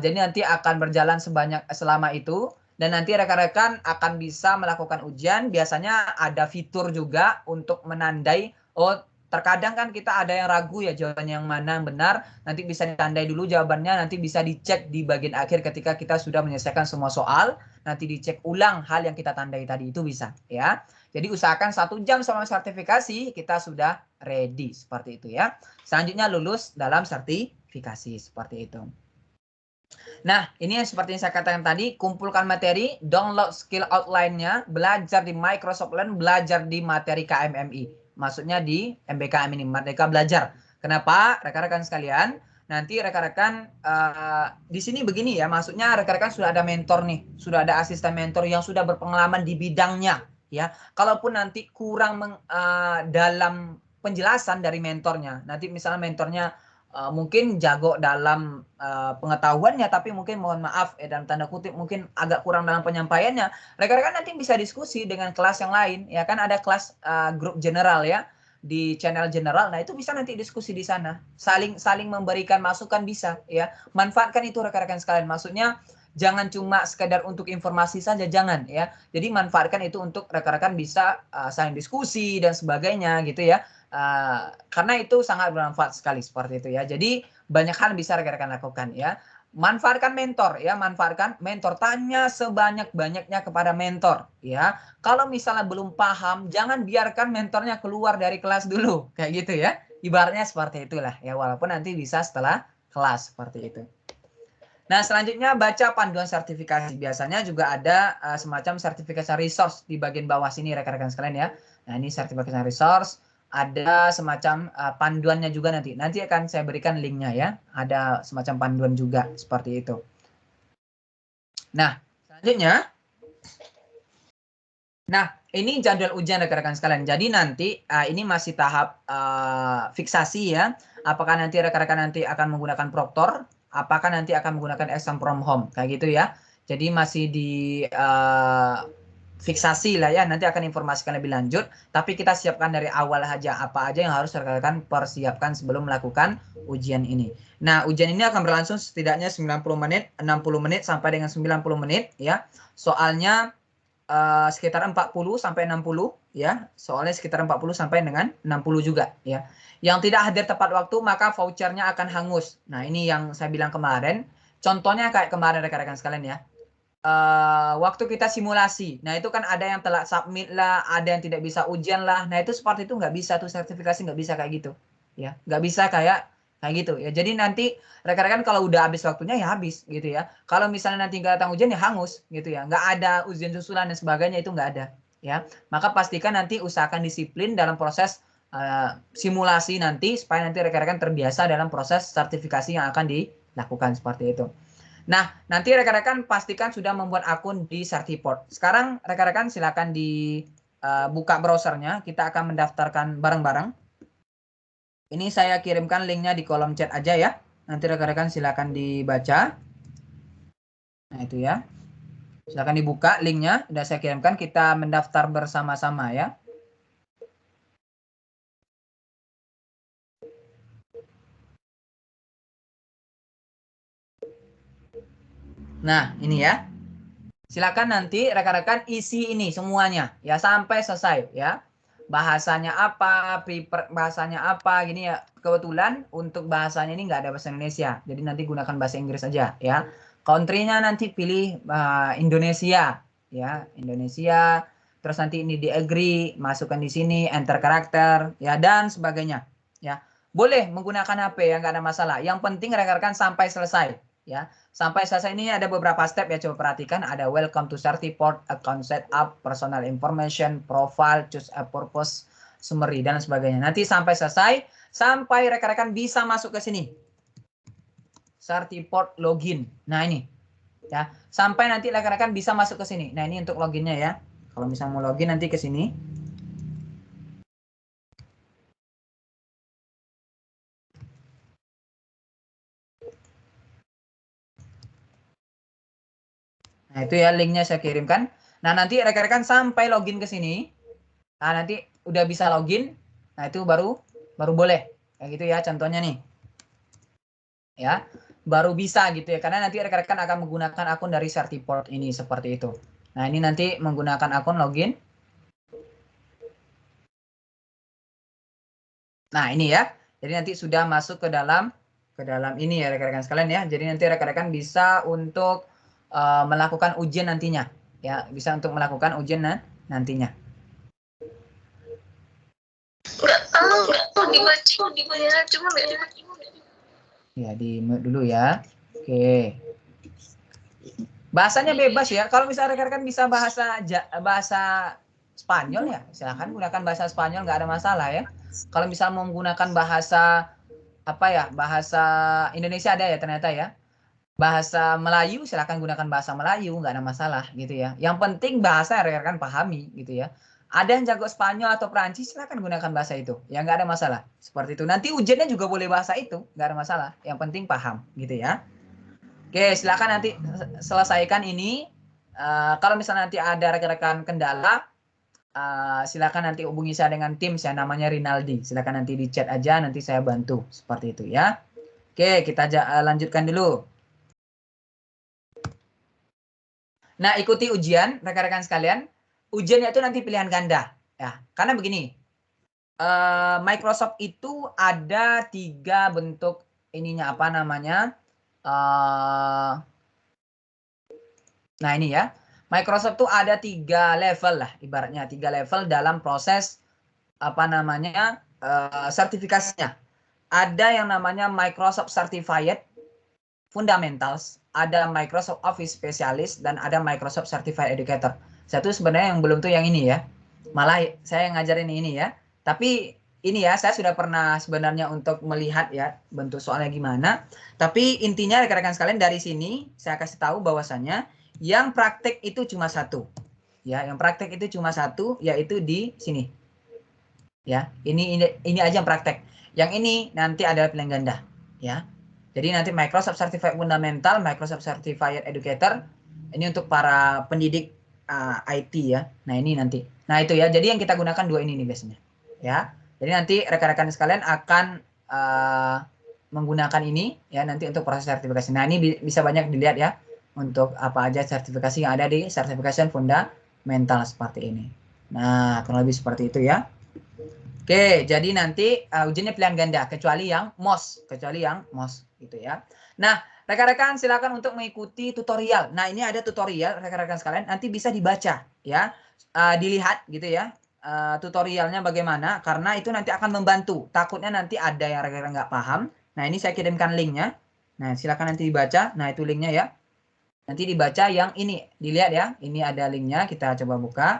Jadi nanti akan berjalan selama itu. Dan nanti rekan-rekan akan bisa melakukan ujian. Biasanya ada fitur juga untuk menandai. Oh, terkadang kan kita ada yang ragu ya jawabannya yang mana yang benar. Nanti bisa ditandai dulu jawabannya. Nanti bisa dicek di bagian akhir ketika kita sudah menyelesaikan semua soal. Nanti dicek ulang hal yang kita tandai tadi. Itu bisa ya. Jadi usahakan 1 jam sebelum sertifikasi kita sudah ready. Seperti itu ya. Selanjutnya lulus dalam sertifikasi. Seperti itu. Nah, ini yang seperti yang saya katakan tadi, kumpulkan materi, download skill outline-nya, belajar di Microsoft Learn, belajar di materi KMMI. Maksudnya di MBKM ini, Merdeka Belajar. Kenapa? Rekan-rekan sekalian, nanti rekan-rekan di sini begini ya, maksudnya rekan-rekan sudah ada mentor nih, sudah ada asisten mentor yang sudah berpengalaman di bidangnya. Ya, kalaupun nanti kurang dalam penjelasan dari mentornya, nanti misalnya mentornya mungkin jago dalam pengetahuannya, tapi mungkin mohon maaf dalam tanda kutip mungkin agak kurang dalam penyampaiannya. Rekan-rekan nanti bisa diskusi dengan kelas yang lain, ya kan ada kelas grup general ya di channel general. Nah itu bisa nanti diskusi di sana, saling memberikan masukan bisa ya. Manfaatkan itu rekan-rekan sekalian. Maksudnya jangan cuma sekedar untuk informasi saja, jangan ya. Jadi manfaatkan itu untuk rekan-rekan bisa saling diskusi dan sebagainya gitu ya. Karena itu sangat bermanfaat sekali seperti itu ya. Jadi banyak hal bisa rekan-rekan lakukan ya. Manfaatkan mentor ya, manfaatkan mentor, tanya sebanyak-banyaknya kepada mentor ya. Kalau misalnya belum paham, jangan biarkan mentornya keluar dari kelas dulu kayak gitu ya. Ibaratnya seperti itulah ya, walaupun nanti bisa setelah kelas seperti itu. Nah, selanjutnya baca panduan sertifikasi. Biasanya juga ada semacam sertifikasi resource di bagian bawah sini rekan-rekan sekalian ya. Nah, ini sertifikasi resource, ada semacam panduannya juga nanti. Nanti akan saya berikan linknya ya. Ada semacam panduan juga seperti itu. Nah, selanjutnya. Nah, ini jadwal ujian rekan-rekan sekalian. Jadi nanti ini masih tahap fiksasi ya. Apakah nanti rekan-rekan nanti akan menggunakan proktor, apakah nanti akan menggunakan exam from home, kayak gitu ya. Jadi masih di fiksasi lah ya, nanti akan informasikan lebih lanjut, tapi kita siapkan dari awal aja apa aja yang harus rekan-rekan persiapkan sebelum melakukan ujian ini. Nah, ujian ini akan berlangsung setidaknya 90 menit, 60 menit sampai dengan 90 menit ya. Soalnya sekitar 40 sampai 60 ya. Soalnya sekitar 40 sampai dengan 60 juga ya. Yang tidak hadir tepat waktu maka vouchernya akan hangus. Nah, ini yang saya bilang kemarin. Contohnya kayak kemarin rekan-rekan sekalian ya. Waktu kita simulasi. Nah, itu kan ada yang telat submit lah, ada yang tidak bisa ujian lah. Nah, itu seperti itu nggak bisa tuh, sertifikasi nggak bisa kayak gitu. Ya, nggak bisa kayak gitu ya. Jadi nanti rekan-rekan kalau udah habis waktunya ya habis gitu ya. Kalau misalnya nanti nggak datang ujian ya hangus gitu ya. Nggak ada ujian susulan dan sebagainya, itu nggak ada ya. Maka pastikan nanti usahakan disiplin dalam proses simulasi nanti supaya nanti rekan-rekan terbiasa dalam proses sertifikasi yang akan dilakukan seperti itu. Nah, nanti rekan-rekan pastikan sudah membuat akun di Certiport. Sekarang rekan-rekan silakan dibuka browsernya. Kita akan mendaftarkan bareng-bareng. Ini saya kirimkan linknya di kolom chat aja ya. Nanti rekan-rekan silakan dibaca. Nah, itu ya. Silakan dibuka linknya. Sudah saya kirimkan. Kita mendaftar bersama-sama ya. Nah, ini ya. Silakan nanti rekan-rekan isi ini semuanya ya sampai selesai ya. Bahasanya apa, bahasanya apa gini ya. Kebetulan untuk bahasanya ini nggak ada bahasa Indonesia. Jadi nanti gunakan bahasa Inggris aja ya. Country-nya nanti pilih Indonesia ya, Indonesia. Terus nanti ini di agree, masukkan di sini enter karakter ya dan sebagainya ya. Boleh menggunakan HP ya, nggak ada masalah. Yang penting rekan-rekan sampai selesai ya. Sampai selesai ini ada beberapa step ya, coba perhatikan. Ada welcome to Certiport, account setup, personal information, profile, choose a purpose, summary, dan sebagainya. Nanti sampai selesai, sampai rekan-rekan bisa masuk ke sini. Certiport login. Nah ini. Ya, sampai nanti rekan-rekan bisa masuk ke sini. Nah ini untuk loginnya ya. Kalau misalnya mau login nanti ke sini. Nah, itu ya linknya saya kirimkan. Nah, nanti rekan-rekan sampai login ke sini. Nah, nanti udah bisa login. Nah, itu baru boleh. Kayak gitu ya contohnya nih. Ya, baru bisa gitu ya. Karena nanti rekan-rekan akan menggunakan akun dari Certiport ini seperti itu. Nah, ini nanti menggunakan akun login. Nah, ini ya. Jadi nanti sudah masuk ke dalam ini ya rekan-rekan sekalian ya. Jadi nanti rekan-rekan bisa untuk melakukan ujian nantinya ya, bisa untuk melakukan ujian nantinya. Nggak tahu dibaca cuma ya di mute dulu Ya, di mute dulu ya. Oke. Bahasanya bebas ya. Kalau misalnya rekan-rekan bisa bahasa Spanyol ya, silahkan gunakan bahasa Spanyol, nggak ada masalah ya. Kalau misalnya mau menggunakan bahasa apa ya, bahasa Indonesia ada ya ternyata ya. Bahasa Melayu silahkan gunakan bahasa Melayu, nggak ada masalah gitu ya. Yang penting bahasa rekan-rekan pahami gitu ya. Ada yang jago Spanyol atau Perancis, silahkan gunakan bahasa itu. Ya nggak ada masalah. Seperti itu. Nanti ujiannya juga boleh bahasa itu, nggak ada masalah. Yang penting paham gitu ya. Oke, silakan nanti selesaikan ini. Kalau misalnya nanti ada rekan-rekan kendala, silakan nanti hubungi saya dengan tim, saya namanya Rinaldi. Silakan nanti di chat aja, nanti saya bantu. Seperti itu ya. Oke, kita lanjutkan dulu. Nah, ikuti ujian, rekan-rekan sekalian. Ujiannya itu nanti pilihan ganda. Ya, karena begini, Microsoft itu ada 3 bentuk ininya, apa namanya? Nah ini ya, Microsoft tuh ada 3 level lah, ibaratnya 3 level dalam proses apa namanya sertifikasinya. Ada yang namanya Microsoft Certified Fundamentals, ada Microsoft Office Specialist, dan ada Microsoft Certified Educator. Satu sebenarnya yang belum tuh yang ini ya, malah saya ngajarin ini ya. Tapi ini ya, saya sudah pernah sebenarnya untuk melihat ya bentuk soalnya gimana. Tapi intinya rekan-rekan sekalian dari sini saya kasih tahu bahwasannya yang praktek itu cuma satu. Ya, yang praktek itu cuma satu, yaitu di sini. Ya, ini aja yang praktek. Yang ini nanti adalah pilihan ganda. Ya, jadi nanti Microsoft Certified Fundamental, Microsoft Certified Educator. Ini untuk para pendidik IT ya. Nah ini nanti. Nah itu ya. Jadi yang kita gunakan 2 ini nih biasanya. Ya. Jadi nanti rekan-rekan sekalian akan menggunakan ini ya nanti untuk proses sertifikasi. Nah ini bisa banyak dilihat ya. Untuk apa aja sertifikasi yang ada di Certification Fundamental seperti ini. Nah, kurang lebih seperti itu ya. Oke, jadi nanti ujiannya pilihan ganda kecuali yang MOS gitu ya. Nah, rekan-rekan silakan untuk mengikuti tutorial. Nah, ini ada tutorial rekan-rekan sekalian, nanti bisa dibaca ya. Dilihat gitu ya. Tutorialnya bagaimana, karena itu nanti akan membantu. Takutnya nanti ada yang rekan-rekan nggak paham. Nah, ini saya kirimkan linknya. Nah, silakan nanti dibaca. Nah, itu linknya ya. Nanti dibaca yang ini, dilihat ya. Ini ada linknya, kita coba buka.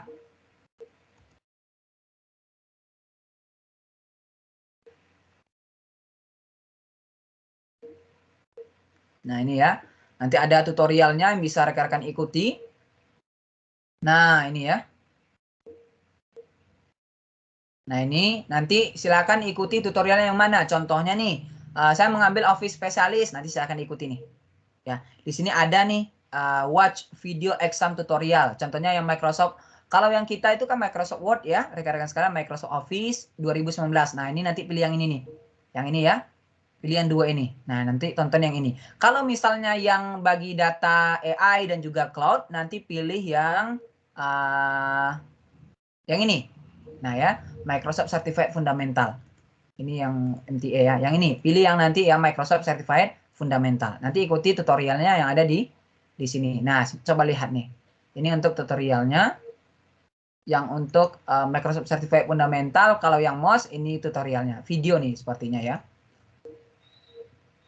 Nah ini ya, nanti ada tutorialnya yang bisa rekan-rekan ikuti. Nah ini ya. Nah ini nanti silakan ikuti tutorialnya yang mana. Contohnya nih, saya mengambil Office Specialist, nanti silakan ikuti nih. Ya, di sini ada nih watch video exam tutorial. Contohnya yang Microsoft. Kalau yang kita itu kan Microsoft Word ya, rekan-rekan sekalian Microsoft Office 2019. Nah ini nanti pilih yang ini nih, yang ini ya. Pilihan 2 ini. Nah, nanti tonton yang ini. Kalau misalnya yang bagi data AI dan juga cloud, nanti pilih yang ini. Nah ya, Microsoft Certified Fundamental. Ini yang MTA ya. Yang ini, pilih yang nanti yang Microsoft Certified Fundamental. Nanti ikuti tutorialnya yang ada di sini. Nah, coba lihat nih. Ini untuk tutorialnya. Yang untuk Microsoft Certified Fundamental, kalau yang MOS ini tutorialnya. Video nih sepertinya ya.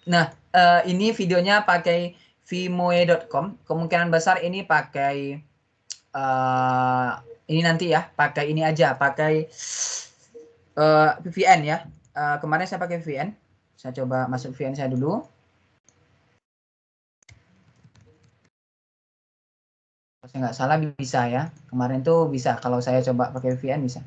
Nah, ini videonya pakai vmoe.com. Kemungkinan besar ini pakai ini nanti ya, pakai ini aja, pakai VPN ya. Kemarin saya pakai VPN. Saya coba masuk VPN saya dulu. Kalau saya nggak salah bisa ya. Kemarin tuh bisa. Kalau saya coba pakai VPN bisa.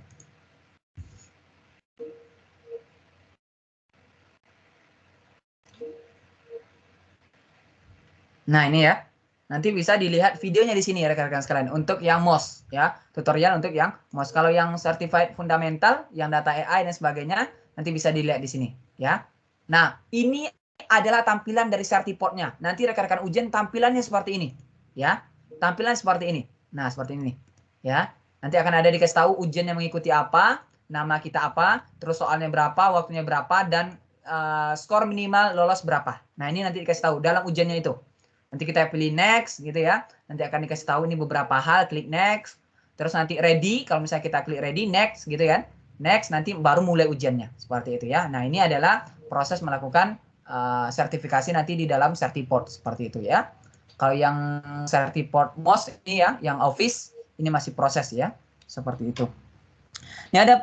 Nah ini ya, nanti bisa dilihat videonya di sini ya rekan-rekan sekalian. Untuk yang MOS ya, tutorial untuk yang MOS. Kalau yang Certified Fundamental, yang data AI dan sebagainya, nanti bisa dilihat di sini ya. Nah ini adalah tampilan dari Certiport-nya. Nanti rekan-rekan ujian tampilannya seperti ini ya, tampilan seperti ini. Nah seperti ini ya. Nanti akan ada dikasih tahu ujian yang mengikuti apa, nama kita apa, terus soalnya berapa, waktunya berapa, dan skor minimal lolos berapa. Nah ini nanti dikasih tahu dalam ujiannya itu. Nanti kita pilih next gitu ya. Nanti akan dikasih tahu ini beberapa hal, klik next. Terus nanti ready, kalau misalnya kita klik ready, next gitu kan. Next, nanti baru mulai ujiannya. Seperti itu ya. Nah ini adalah proses melakukan sertifikasi nanti di dalam Certiport. Seperti itu ya. Kalau yang Certiport MOS ini ya, yang Office ini masih proses ya, seperti itu. Ini ada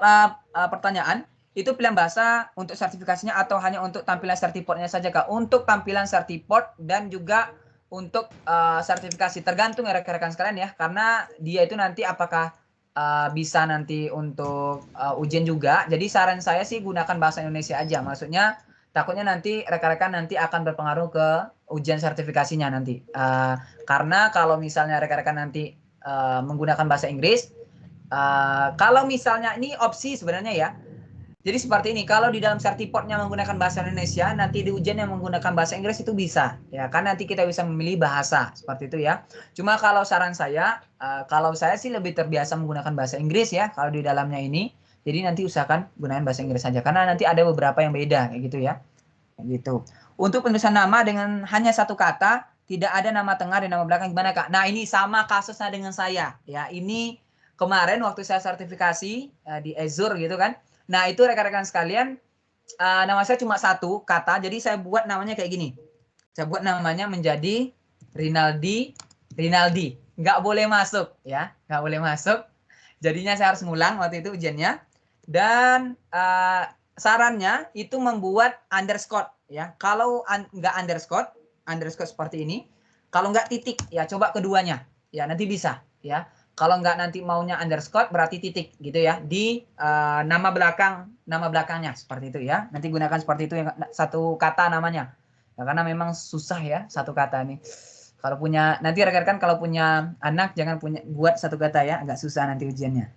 pertanyaan, itu pilihan bahasa untuk sertifikasinya atau hanya untuk tampilan Certiportnya saja Kak? Untuk tampilan Certiport dan juga untuk sertifikasi, tergantung ya rekan-rekan sekalian ya, karena dia itu nanti apakah bisa nanti untuk ujian juga. Jadi saran saya sih gunakan bahasa Indonesia aja, maksudnya takutnya nanti rekan-rekan nanti akan berpengaruh ke ujian sertifikasinya nanti. Karena kalau misalnya rekan-rekan nanti menggunakan bahasa Inggris, kalau misalnya ini opsi sebenarnya ya. Jadi seperti ini, kalau di dalam Certiportnya menggunakan bahasa Indonesia, nanti di ujian yang menggunakan bahasa Inggris itu bisa, ya kan nanti kita bisa memilih bahasa seperti itu ya. Cuma kalau saran saya, kalau saya sih lebih terbiasa menggunakan bahasa Inggris ya, kalau di dalamnya ini. Jadi nanti usahakan gunakan bahasa Inggris saja, karena nanti ada beberapa yang beda kayak gitu ya. Kayak gitu. Untuk penulisan nama dengan hanya satu kata, tidak ada nama tengah dan nama belakang, gimana Kak? Nah ini sama kasusnya dengan saya, ya. Ini kemarin waktu saya sertifikasi di Azure gitu kan. Nah itu rekan-rekan sekalian, nama saya cuma satu kata, jadi saya buat namanya kayak gini. Saya buat namanya menjadi Rinaldi. Nggak boleh masuk ya, nggak boleh masuk. Jadinya saya harus ngulang waktu itu ujiannya. Dan sarannya itu membuat underscore ya. Kalau nggak underscore seperti ini. Kalau nggak titik ya coba keduanya ya, nanti bisa ya. Kalau nggak nanti maunya underscore berarti titik gitu ya di nama belakangnya seperti itu ya. Nanti gunakan seperti itu yang satu kata namanya. Ya, karena memang susah ya satu kata nih. Kalau punya nanti rekan-rekan kalau punya anak jangan buat satu kata ya, agak susah nanti ujiannya.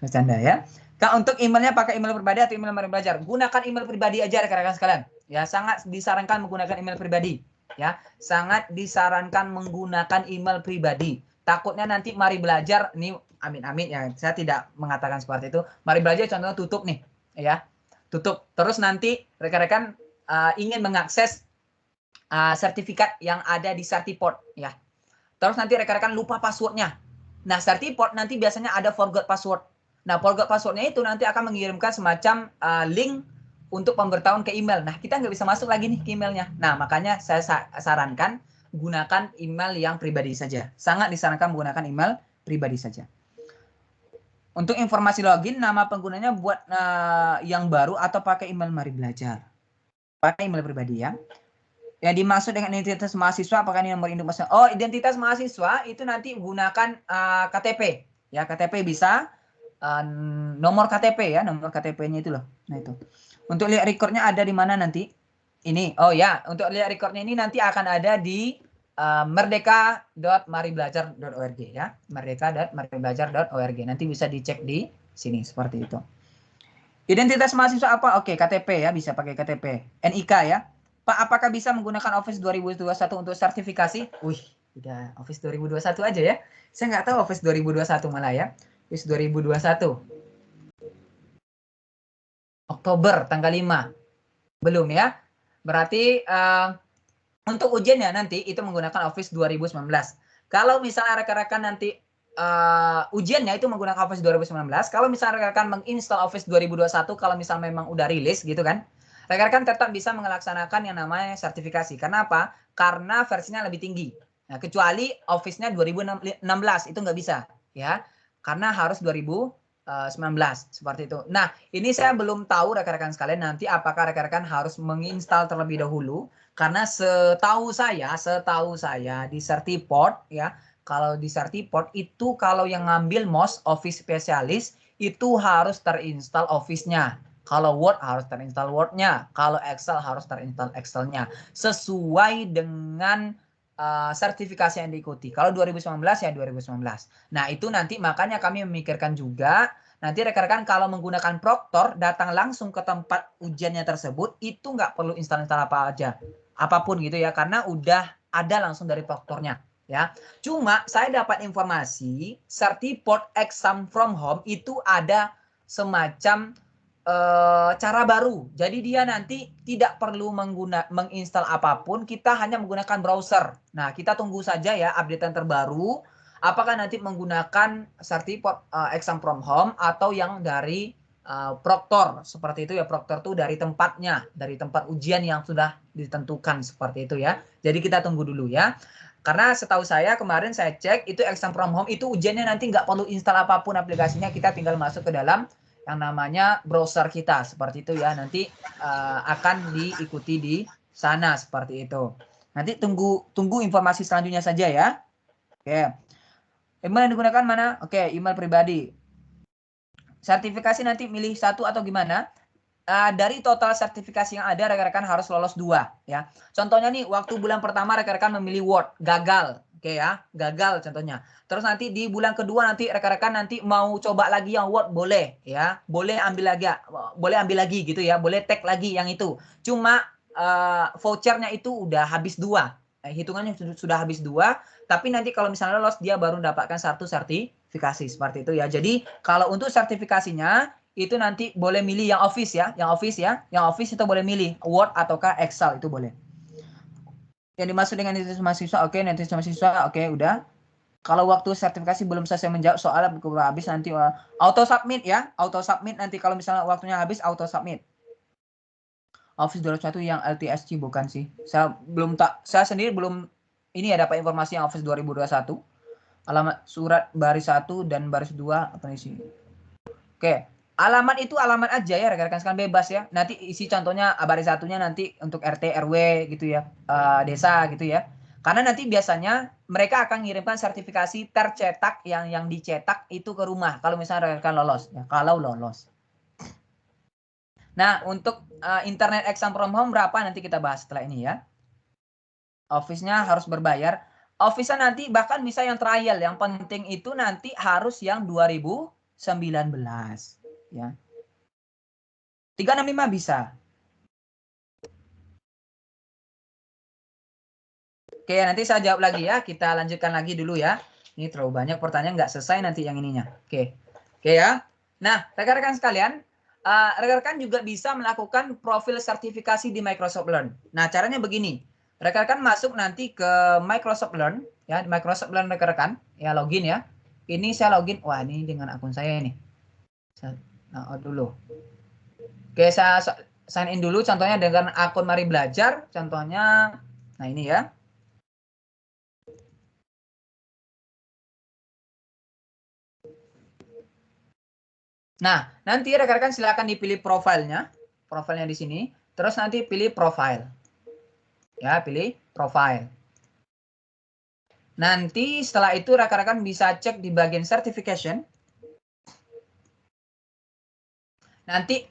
Bercanda ya. Kak, untuk emailnya pakai email pribadi atau email Mari Belajar? Gunakan email pribadi aja rekan-rekan sekalian. Ya, sangat disarankan menggunakan email pribadi. Ya, sangat disarankan menggunakan email pribadi. Takutnya nanti Mari Belajar, ini amin-amin ya, saya tidak mengatakan seperti itu. Mari Belajar contohnya tutup nih, ya. Tutup. Terus nanti rekan-rekan ingin mengakses sertifikat yang ada di Certiport, ya. Terus nanti rekan-rekan lupa passwordnya. Nah, Certiport nanti biasanya ada forgot password. Nah, forgot passwordnya itu nanti akan mengirimkan semacam link untuk pemberitahuan ke email. Nah, kita nggak bisa masuk lagi nih ke emailnya. Nah, makanya saya sarankan gunakan email yang pribadi saja. Sangat disarankan menggunakan email pribadi saja. Untuk informasi login, nama penggunanya buat yang baru atau pakai email Mari Belajar. Pakai email pribadi ya. Yang dimaksud dengan identitas mahasiswa apakah ini nomor induk mahasiswa? Oh, identitas mahasiswa itu nanti gunakan KTP. Ya, KTP bisa nomor KTP ya, nomor KTP-nya itu loh. Nah, itu. Untuk lihat recordnya ada di mana nanti? Ini. Oh ya, untuk lihat recordnya ini nanti akan ada di merdeka.maribelajar.org ya. merdeka.maribelajar.org. Nanti bisa dicek di sini seperti itu. Identitas mahasiswa apa? Oke, KTP ya, bisa pakai KTP. NIK ya. Pak, apakah bisa menggunakan Office 2021 untuk sertifikasi? Wih, udah Office 2021 aja ya. Saya nggak tahu Office 2021 malah ya. Office 2021. Oktober tanggal 5. Belum ya. Berarti untuk ujiannya nanti itu menggunakan Office 2019. Kalau misalnya rekan-rekan nanti ujiannya itu menggunakan Office 2019, kalau misalnya rekan-rekan menginstal Office 2021, kalau misalnya memang udah rilis gitu kan, rekan-rekan tetap bisa melaksanakan yang namanya sertifikasi. Karena apa? Karena versinya lebih tinggi. Nah, kecuali Office-nya 2016 itu nggak bisa, ya. Karena harus 2019 seperti itu. Nah, ini saya belum tahu rekan-rekan sekalian nanti apakah rekan-rekan harus menginstal terlebih dahulu. Karena setahu saya di Certiport ya, kalau di Certiport itu kalau yang ngambil MOS Office Specialist itu harus terinstall Office-nya. Kalau Word harus terinstall Word-nya. Kalau Excel harus terinstall Excel-nya. Sesuai dengan sertifikasi yang diikuti. Kalau 2019 ya 2019. Nah itu nanti makanya kami memikirkan juga. Nanti rekan-rekan kalau menggunakan Proctor datang langsung ke tempat ujiannya tersebut. Itu nggak perlu install-install apa aja. Apapun gitu ya. Karena udah ada langsung dari Proctornya. Ya, cuma saya dapat informasi Certiport Exam from Home itu ada semacam cara baru. Jadi dia nanti tidak perlu menginstal apapun, kita hanya menggunakan browser. Nah, kita tunggu saja ya updatean terbaru. Apakah nanti menggunakan Certiport Exam from Home atau yang dari proktor seperti itu ya. Proktor tuh dari tempatnya, dari tempat ujian yang sudah ditentukan seperti itu ya. Jadi kita tunggu dulu ya. Karena setahu saya kemarin saya cek itu exam from home itu ujiannya nanti nggak perlu install apapun aplikasinya, kita tinggal masuk ke dalam yang namanya browser kita seperti itu ya. Nanti akan diikuti di sana seperti itu. Nanti tunggu informasi selanjutnya saja ya. Oke. Email yang digunakan mana? Oke, email pribadi. Sertifikasi nanti milih satu atau gimana? Dari total sertifikasi yang ada, rekan-rekan harus lolos 2 ya. Contohnya nih, waktu bulan pertama rekan-rekan memilih Word, gagal. Oke ya, gagal contohnya. Terus nanti di bulan kedua nanti rekan-rekan nanti mau coba lagi yang Word boleh ya. Boleh ambil lagi gitu ya. Boleh tag lagi yang itu. Cuma vouchernya itu udah habis 2. Hitungannya sudah habis 2, tapi nanti kalau misalnya lolos dia baru mendapatkan 1 sertifikasi seperti itu ya. Jadi kalau untuk sertifikasinya itu nanti boleh milih yang Office ya, yang Office itu boleh milih Word ataukah Excel itu boleh. Yang dimaksud dengan identitas mahasiswa, oke, identitas mahasiswa, oke, udah. Kalau waktu sertifikasi belum selesai menjawab soalnya habis nanti auto submit ya, auto submit nanti kalau misalnya waktunya habis auto submit. Office 201 yang LTSC bukan sih. Saya sendiri belum ini ya dapat informasi yang Office 2021. Alamat surat baris 1 dan baris 2 apa sih? Oke. Alamat itu alamat aja ya rekan-rekan sekalian, bebas ya. Nanti isi contohnya baris satunya nanti untuk RT RW gitu ya, desa gitu ya. Karena nanti biasanya mereka akan mengirimkan sertifikasi tercetak yang dicetak itu ke rumah kalau misalnya rekan-rekan lolos ya, kalau lolos. Nah, untuk internet exam from home berapa nanti kita bahas setelah ini ya. Office-nya harus berbayar. Office-nya nanti bahkan bisa yang trial, yang penting itu nanti harus yang 2019 ya. 365 bisa. Oke, nanti saya jawab lagi ya. Kita lanjutkan lagi dulu ya. Ini terlalu banyak pertanyaan, nggak selesai nanti yang ininya. Oke ya. Nah, rekan-rekan sekalian, rekan-rekan juga bisa melakukan profil sertifikasi di Microsoft Learn. Nah, caranya begini. Rekan-rekan masuk nanti ke Microsoft Learn ya, Microsoft Learn rekan-rekan ya, login ya. Ini saya login. Wah, ini dengan akun saya ini. Dulu. Oke, saya sign in dulu contohnya dengan akun Mari Belajar. Contohnya nah ini ya. Nah, nanti rekan-rekan silakan dipilih profilnya di sini. Terus nanti pilih profile. Ya, pilih profile. Nanti setelah itu rekan-rekan bisa cek di bagian certification. Nanti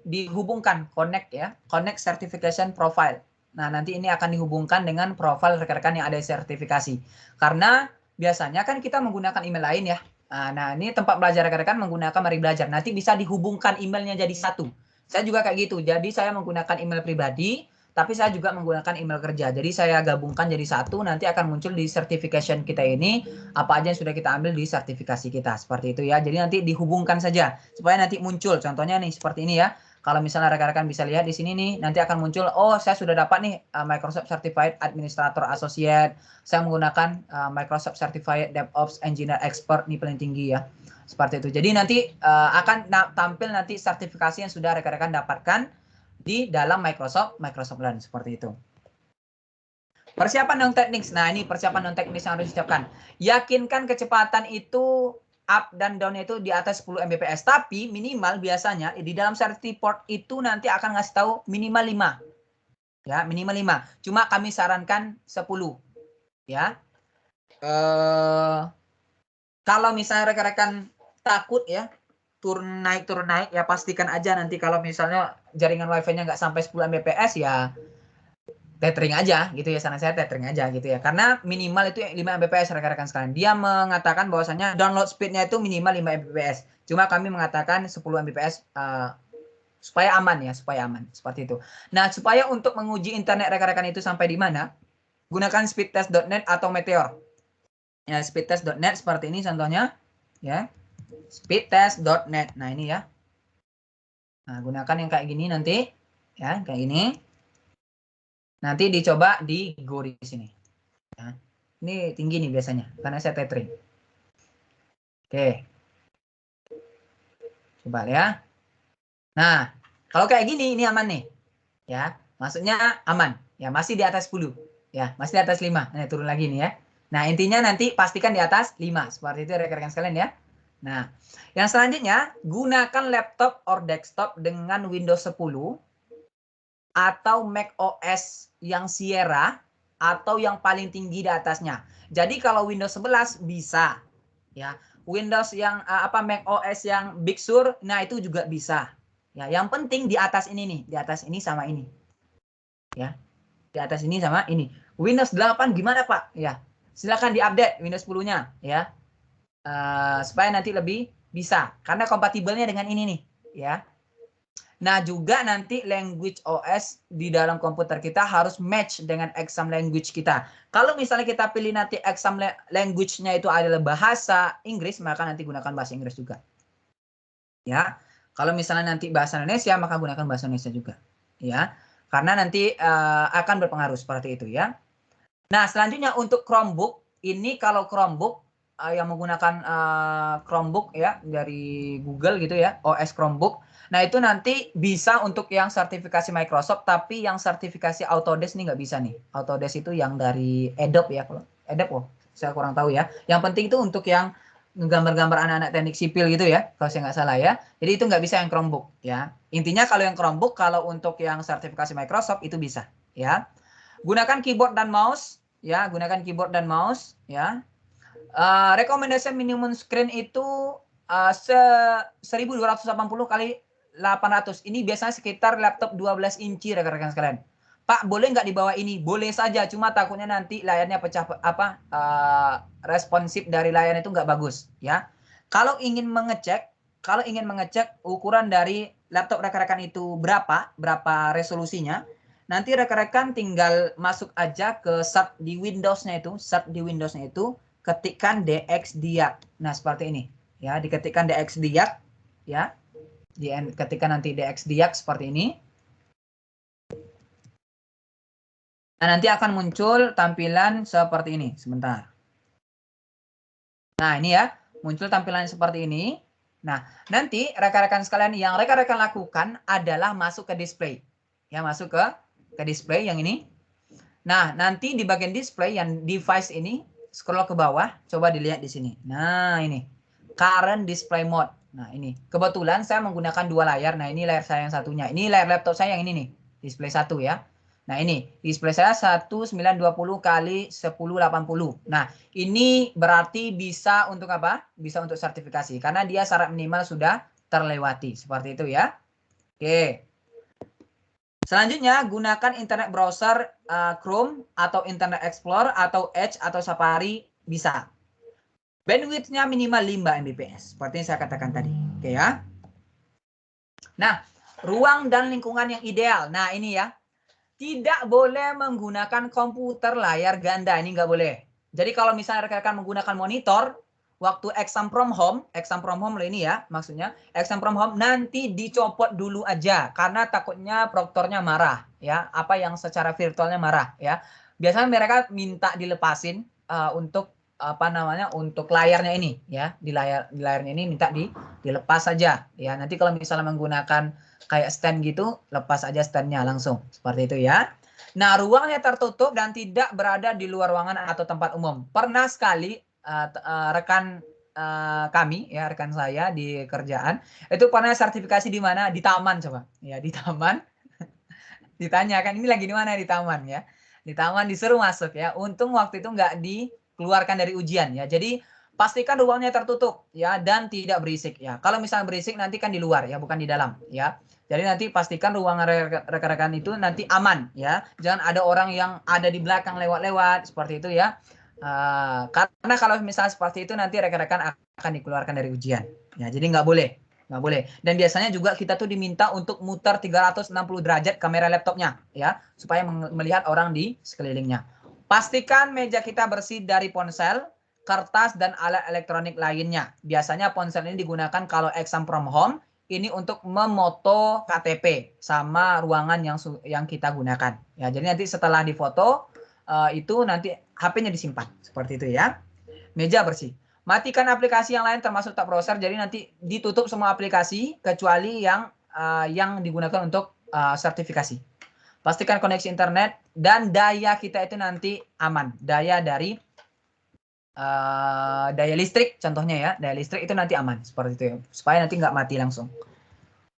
dihubungkan, connect ya, connect certification profile. Nah, nanti ini akan dihubungkan dengan profil rekan-rekan yang ada sertifikasi. Karena biasanya kan kita menggunakan email lain ya. Nah, ini tempat belajar rekan-rekan menggunakan Mari Belajar. Nanti bisa dihubungkan emailnya jadi satu. Saya juga kayak gitu. Jadi saya menggunakan email pribadi, tapi saya juga menggunakan email kerja. Jadi saya gabungkan jadi satu, nanti akan muncul di certification kita ini apa aja yang sudah kita ambil di sertifikasi kita. Seperti itu ya. Jadi nanti dihubungkan saja supaya nanti muncul. Contohnya nih seperti ini ya. Kalau misalnya rekan-rekan bisa lihat di sini nih, nanti akan muncul, oh saya sudah dapat nih Microsoft Certified Administrator Associate, saya menggunakan Microsoft Certified DevOps Engineer Expert, nih paling tinggi ya. Seperti itu. Jadi nanti akan tampil nanti sertifikasi yang sudah rekan-rekan dapatkan di dalam Microsoft Learn, seperti itu. Persiapan non teknis. Nah, ini persiapan non teknis yang harus disiapkan. Yakinkan kecepatan itu up dan down itu di atas 10 Mbps, tapi minimal biasanya di dalam certiport itu nanti akan ngasih tahu minimal 5. Ya, minimal 5. Cuma kami sarankan 10. Ya. Kalau misalnya rekan-rekan takut ya, turun naik ya, pastikan aja nanti kalau misalnya jaringan wifi-nya nggak sampai 10 Mbps ya tethering aja gitu ya, saran saya tethering aja gitu ya, karena minimal itu 5 Mbps rekan-rekan sekalian. Dia mengatakan bahwasanya download speed-nya itu minimal 5 Mbps, cuma kami mengatakan 10 Mbps supaya aman ya, supaya aman seperti itu. Nah, supaya untuk menguji internet rekan-rekan itu sampai di mana, gunakan speedtest.net atau Meteor ya. Speedtest.net seperti ini contohnya ya, speedtest.net. Nah, ini ya. Nah, gunakan yang kayak gini nanti ya, kayak gini. Nanti dicoba di Go di sini. Nah, ini tinggi nih biasanya karena saya tethering. Oke. Coba ya. Nah, kalau kayak gini ini aman nih. Ya, maksudnya aman. Ya, masih di atas 10. Ya, masih di atas 5. Nah, turun lagi nih ya. Nah, intinya nanti pastikan di atas 5. Seperti itu rekan-rekan sekalian ya. Nah, yang selanjutnya gunakan laptop or desktop dengan Windows 10 atau Mac OS yang Sierra atau yang paling tinggi di atasnya. Jadi kalau Windows 11 bisa ya. Windows yang Mac OS yang Big Sur, nah itu juga bisa. Ya, yang penting di atas ini nih, di atas ini sama ini. Ya. Di atas ini sama ini. Windows 8 gimana, Pak? Ya. Silakan diupdate Windows 10-nya ya. Supaya nanti lebih bisa karena kompatibelnya dengan ini nih, ya. Nah, juga nanti language OS di dalam komputer kita harus match dengan exam language kita. Kalau misalnya kita pilih nanti exam language-nya itu adalah bahasa Inggris, maka nanti gunakan bahasa Inggris juga. Ya. Kalau misalnya nanti bahasa Indonesia, maka gunakan bahasa Indonesia juga. Ya. Karena nanti akan berpengaruh seperti itu ya. Nah, selanjutnya untuk Chromebook, ini kalau Chromebook yang menggunakan Chromebook ya dari Google gitu ya, OS Chromebook. Nah, itu nanti bisa untuk yang sertifikasi Microsoft, tapi yang sertifikasi Autodesk ini nggak bisa nih. Autodesk itu yang dari Adobe ya. Kalau Adobe, saya kurang tahu ya. Yang penting itu untuk yang gambar-gambar anak-anak teknik sipil gitu ya, kalau saya nggak salah ya. Jadi itu nggak bisa yang Chromebook ya. Intinya kalau yang Chromebook, kalau untuk yang sertifikasi Microsoft itu bisa ya. Gunakan keyboard dan mouse ya, gunakan keyboard dan mouse ya. Rekomendasi minimum screen itu 1280 kali 800. Ini biasanya sekitar laptop 12 inci rekan-rekan sekalian. Pak, boleh nggak di bawah ini? Boleh saja, cuma takutnya nanti layarnya pecah responsif dari layarnya itu nggak bagus ya. Kalau ingin mengecek ukuran dari laptop rekan-rekan itu berapa resolusinya, nanti rekan-rekan tinggal masuk aja ke start di Windows-nya itu, ketikkan DXDiag. Nah, seperti ini. Ya, diketikkan DXDiag ya. Ketikkan nanti DXDiag seperti ini. Nah, nanti akan muncul tampilan seperti ini. Sebentar. Nah, ini ya, muncul tampilan seperti ini. Nah, nanti rekan-rekan sekalian yang rekan-rekan lakukan adalah masuk ke display. Ya, masuk ke display yang ini. Nah, nanti di bagian display yang device ini, scroll ke bawah, coba dilihat di sini. Nah, ini. Current display mode. Nah, ini. Kebetulan saya menggunakan dua layar. Nah, ini layar saya yang satunya. Ini layar laptop saya yang ini nih. Display 1 ya. Nah, ini. Display saya 1920 kali 1080. Nah, ini berarti bisa untuk apa? Bisa untuk sertifikasi. Karena dia syarat minimal sudah terlewati. Seperti itu ya. Oke. Selanjutnya, gunakan internet browser Chrome atau Internet Explorer atau Edge atau Safari bisa. Bandwidth-nya minimal 5 Mbps. Seperti yang saya katakan tadi. Oke ya. Nah, ruang dan lingkungan yang ideal. Nah, ini ya. Tidak boleh menggunakan komputer layar ganda. Ini nggak boleh. Jadi kalau misalnya rekan-rekan menggunakan monitor, waktu exam from home ini ya maksudnya, exam from home nanti dicopot dulu aja karena takutnya proktornya marah ya, apa yang secara virtualnya marah ya. Biasanya mereka minta dilepasin untuk untuk layarnya ini ya, di layarnya ini minta dilepas saja ya. Nanti kalau misalnya menggunakan kayak stand gitu, lepas aja standnya langsung seperti itu ya. Nah, ruangnya tertutup dan tidak berada di luar ruangan atau tempat umum. Pernah sekali rekan kami ya, rekan saya di kerjaan itu pernah sertifikasi di mana? Di taman coba. Ya, di taman. Ditanyakan ini lagi di mana? Di taman ya. Di taman disuruh masuk ya. Untung waktu itu nggak dikeluarkan dari ujian ya. Jadi pastikan ruangnya tertutup ya dan tidak berisik ya. Kalau misalnya berisik nanti kan di luar ya, bukan di dalam ya. Jadi nanti pastikan ruangan rekan-rekan itu nanti aman ya. Jangan ada orang yang ada di belakang lewat-lewat seperti itu ya. Karena kalau misalnya seperti itu nanti rekan-rekan akan dikeluarkan dari ujian. Ya, jadi nggak boleh. Nggak boleh. Dan biasanya juga kita tuh diminta untuk muter 360 derajat kamera laptopnya ya, supaya melihat orang di sekelilingnya. Pastikan meja kita bersih dari ponsel, kertas dan alat elektronik lainnya. Biasanya ponsel ini digunakan kalau exam from home, ini untuk memoto KTP sama ruangan yang kita gunakan. Ya, jadi nanti setelah difoto itu nanti HP-nya disimpan seperti itu ya. Meja bersih. Matikan aplikasi yang lain termasuk tab browser. Jadi nanti ditutup semua aplikasi kecuali yang yang digunakan untuk sertifikasi. Pastikan koneksi internet dan daya kita itu nanti aman. Daya dari daya listrik contohnya ya. Daya listrik itu nanti aman seperti itu ya. Supaya nanti nggak mati langsung.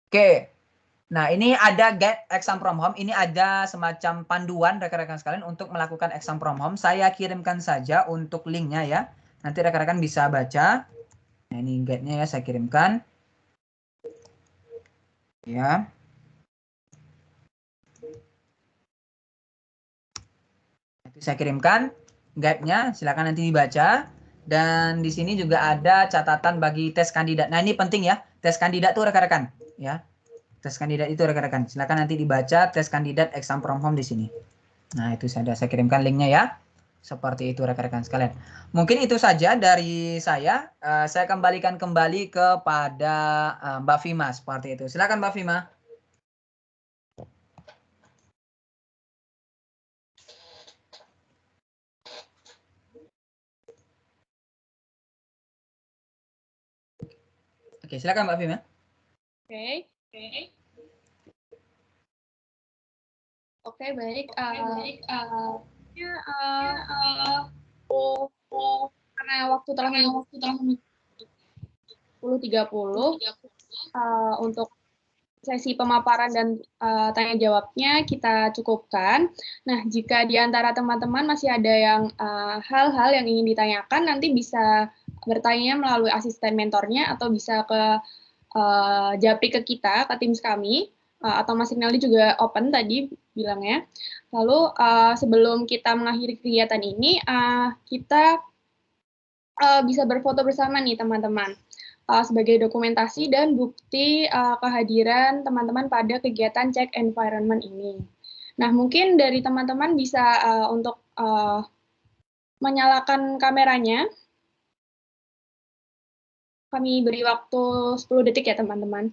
Oke. Nah, ini ada guide exam from home. Ini ada semacam panduan rekan-rekan sekalian untuk melakukan exam from home. Saya kirimkan saja untuk linknya ya. Nanti rekan-rekan bisa baca. Nah, ini guide-nya ya saya kirimkan. Ya. Nanti saya kirimkan guide-nya, silakan nanti dibaca. Dan di sini juga ada catatan bagi tes kandidat. Nah, ini penting ya. Tes kandidat tuh rekan-rekan, ya. Tes kandidat itu rekan-rekan. Silakan nanti dibaca tes kandidat exam from home di sini. Nah, itu saya kirimkan linknya ya. Seperti itu rekan-rekan sekalian. Mungkin itu saja dari saya. Saya kembalikan kembali kepada Mbak Vima seperti itu. Silakan Mbak Vima. Oke, silakan Mbak Vima. Oke, baik. Karena waktu telah 10.30 untuk sesi pemaparan dan tanya jawabnya kita cukupkan. Nah, jika di antara teman-teman masih ada yang hal-hal yang ingin ditanyakan, nanti bisa bertanya melalui asisten mentornya atau bisa ke japri ke kita, ke Teams kami, atau Mas Rinaldi juga open tadi bilangnya. Lalu sebelum kita mengakhiri kegiatan ini, kita bisa berfoto bersama nih teman-teman, sebagai dokumentasi dan bukti kehadiran teman-teman pada kegiatan check environment ini. Nah, mungkin dari teman-teman bisa untuk menyalakan kameranya. Kami beri waktu 10 detik ya teman-teman.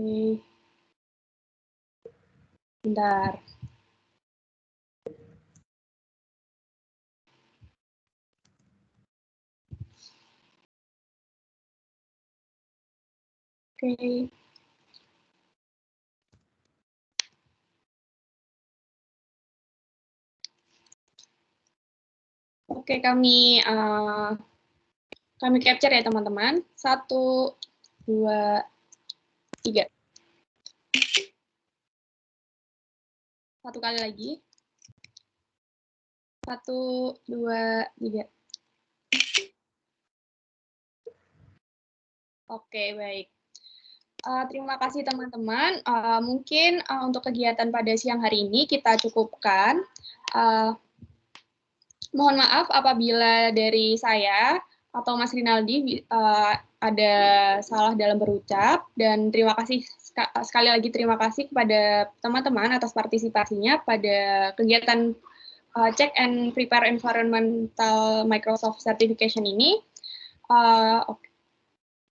Oke. Bentar. Oke. Oke, kami capture ya teman-teman. 1, 2, 3. Satu kali lagi. 1, 2, 3. Oke, baik. Terima kasih teman-teman. Mungkin untuk kegiatan pada siang hari ini kita cukupkan. Mohon maaf apabila dari saya atau Mas Rinaldi ada salah dalam berucap, dan terima kasih sekali lagi terima kasih kepada teman-teman atas partisipasinya pada kegiatan Check and Prepare Environmental Microsoft Certification ini.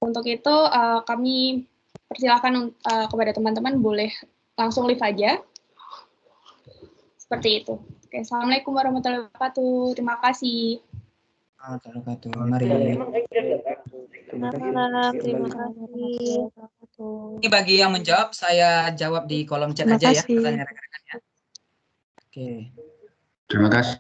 Untuk itu kami persilakan kepada teman-teman boleh langsung live aja. Seperti itu. Oke, Assalamualaikum warahmatullahi wabarakatuh. Terima kasih. Mari. Terima kasih. Ini bagi yang menjawab, saya jawab di kolom chat aja ya pertanyaan rekan-rekan ya. Oke. Terima kasih.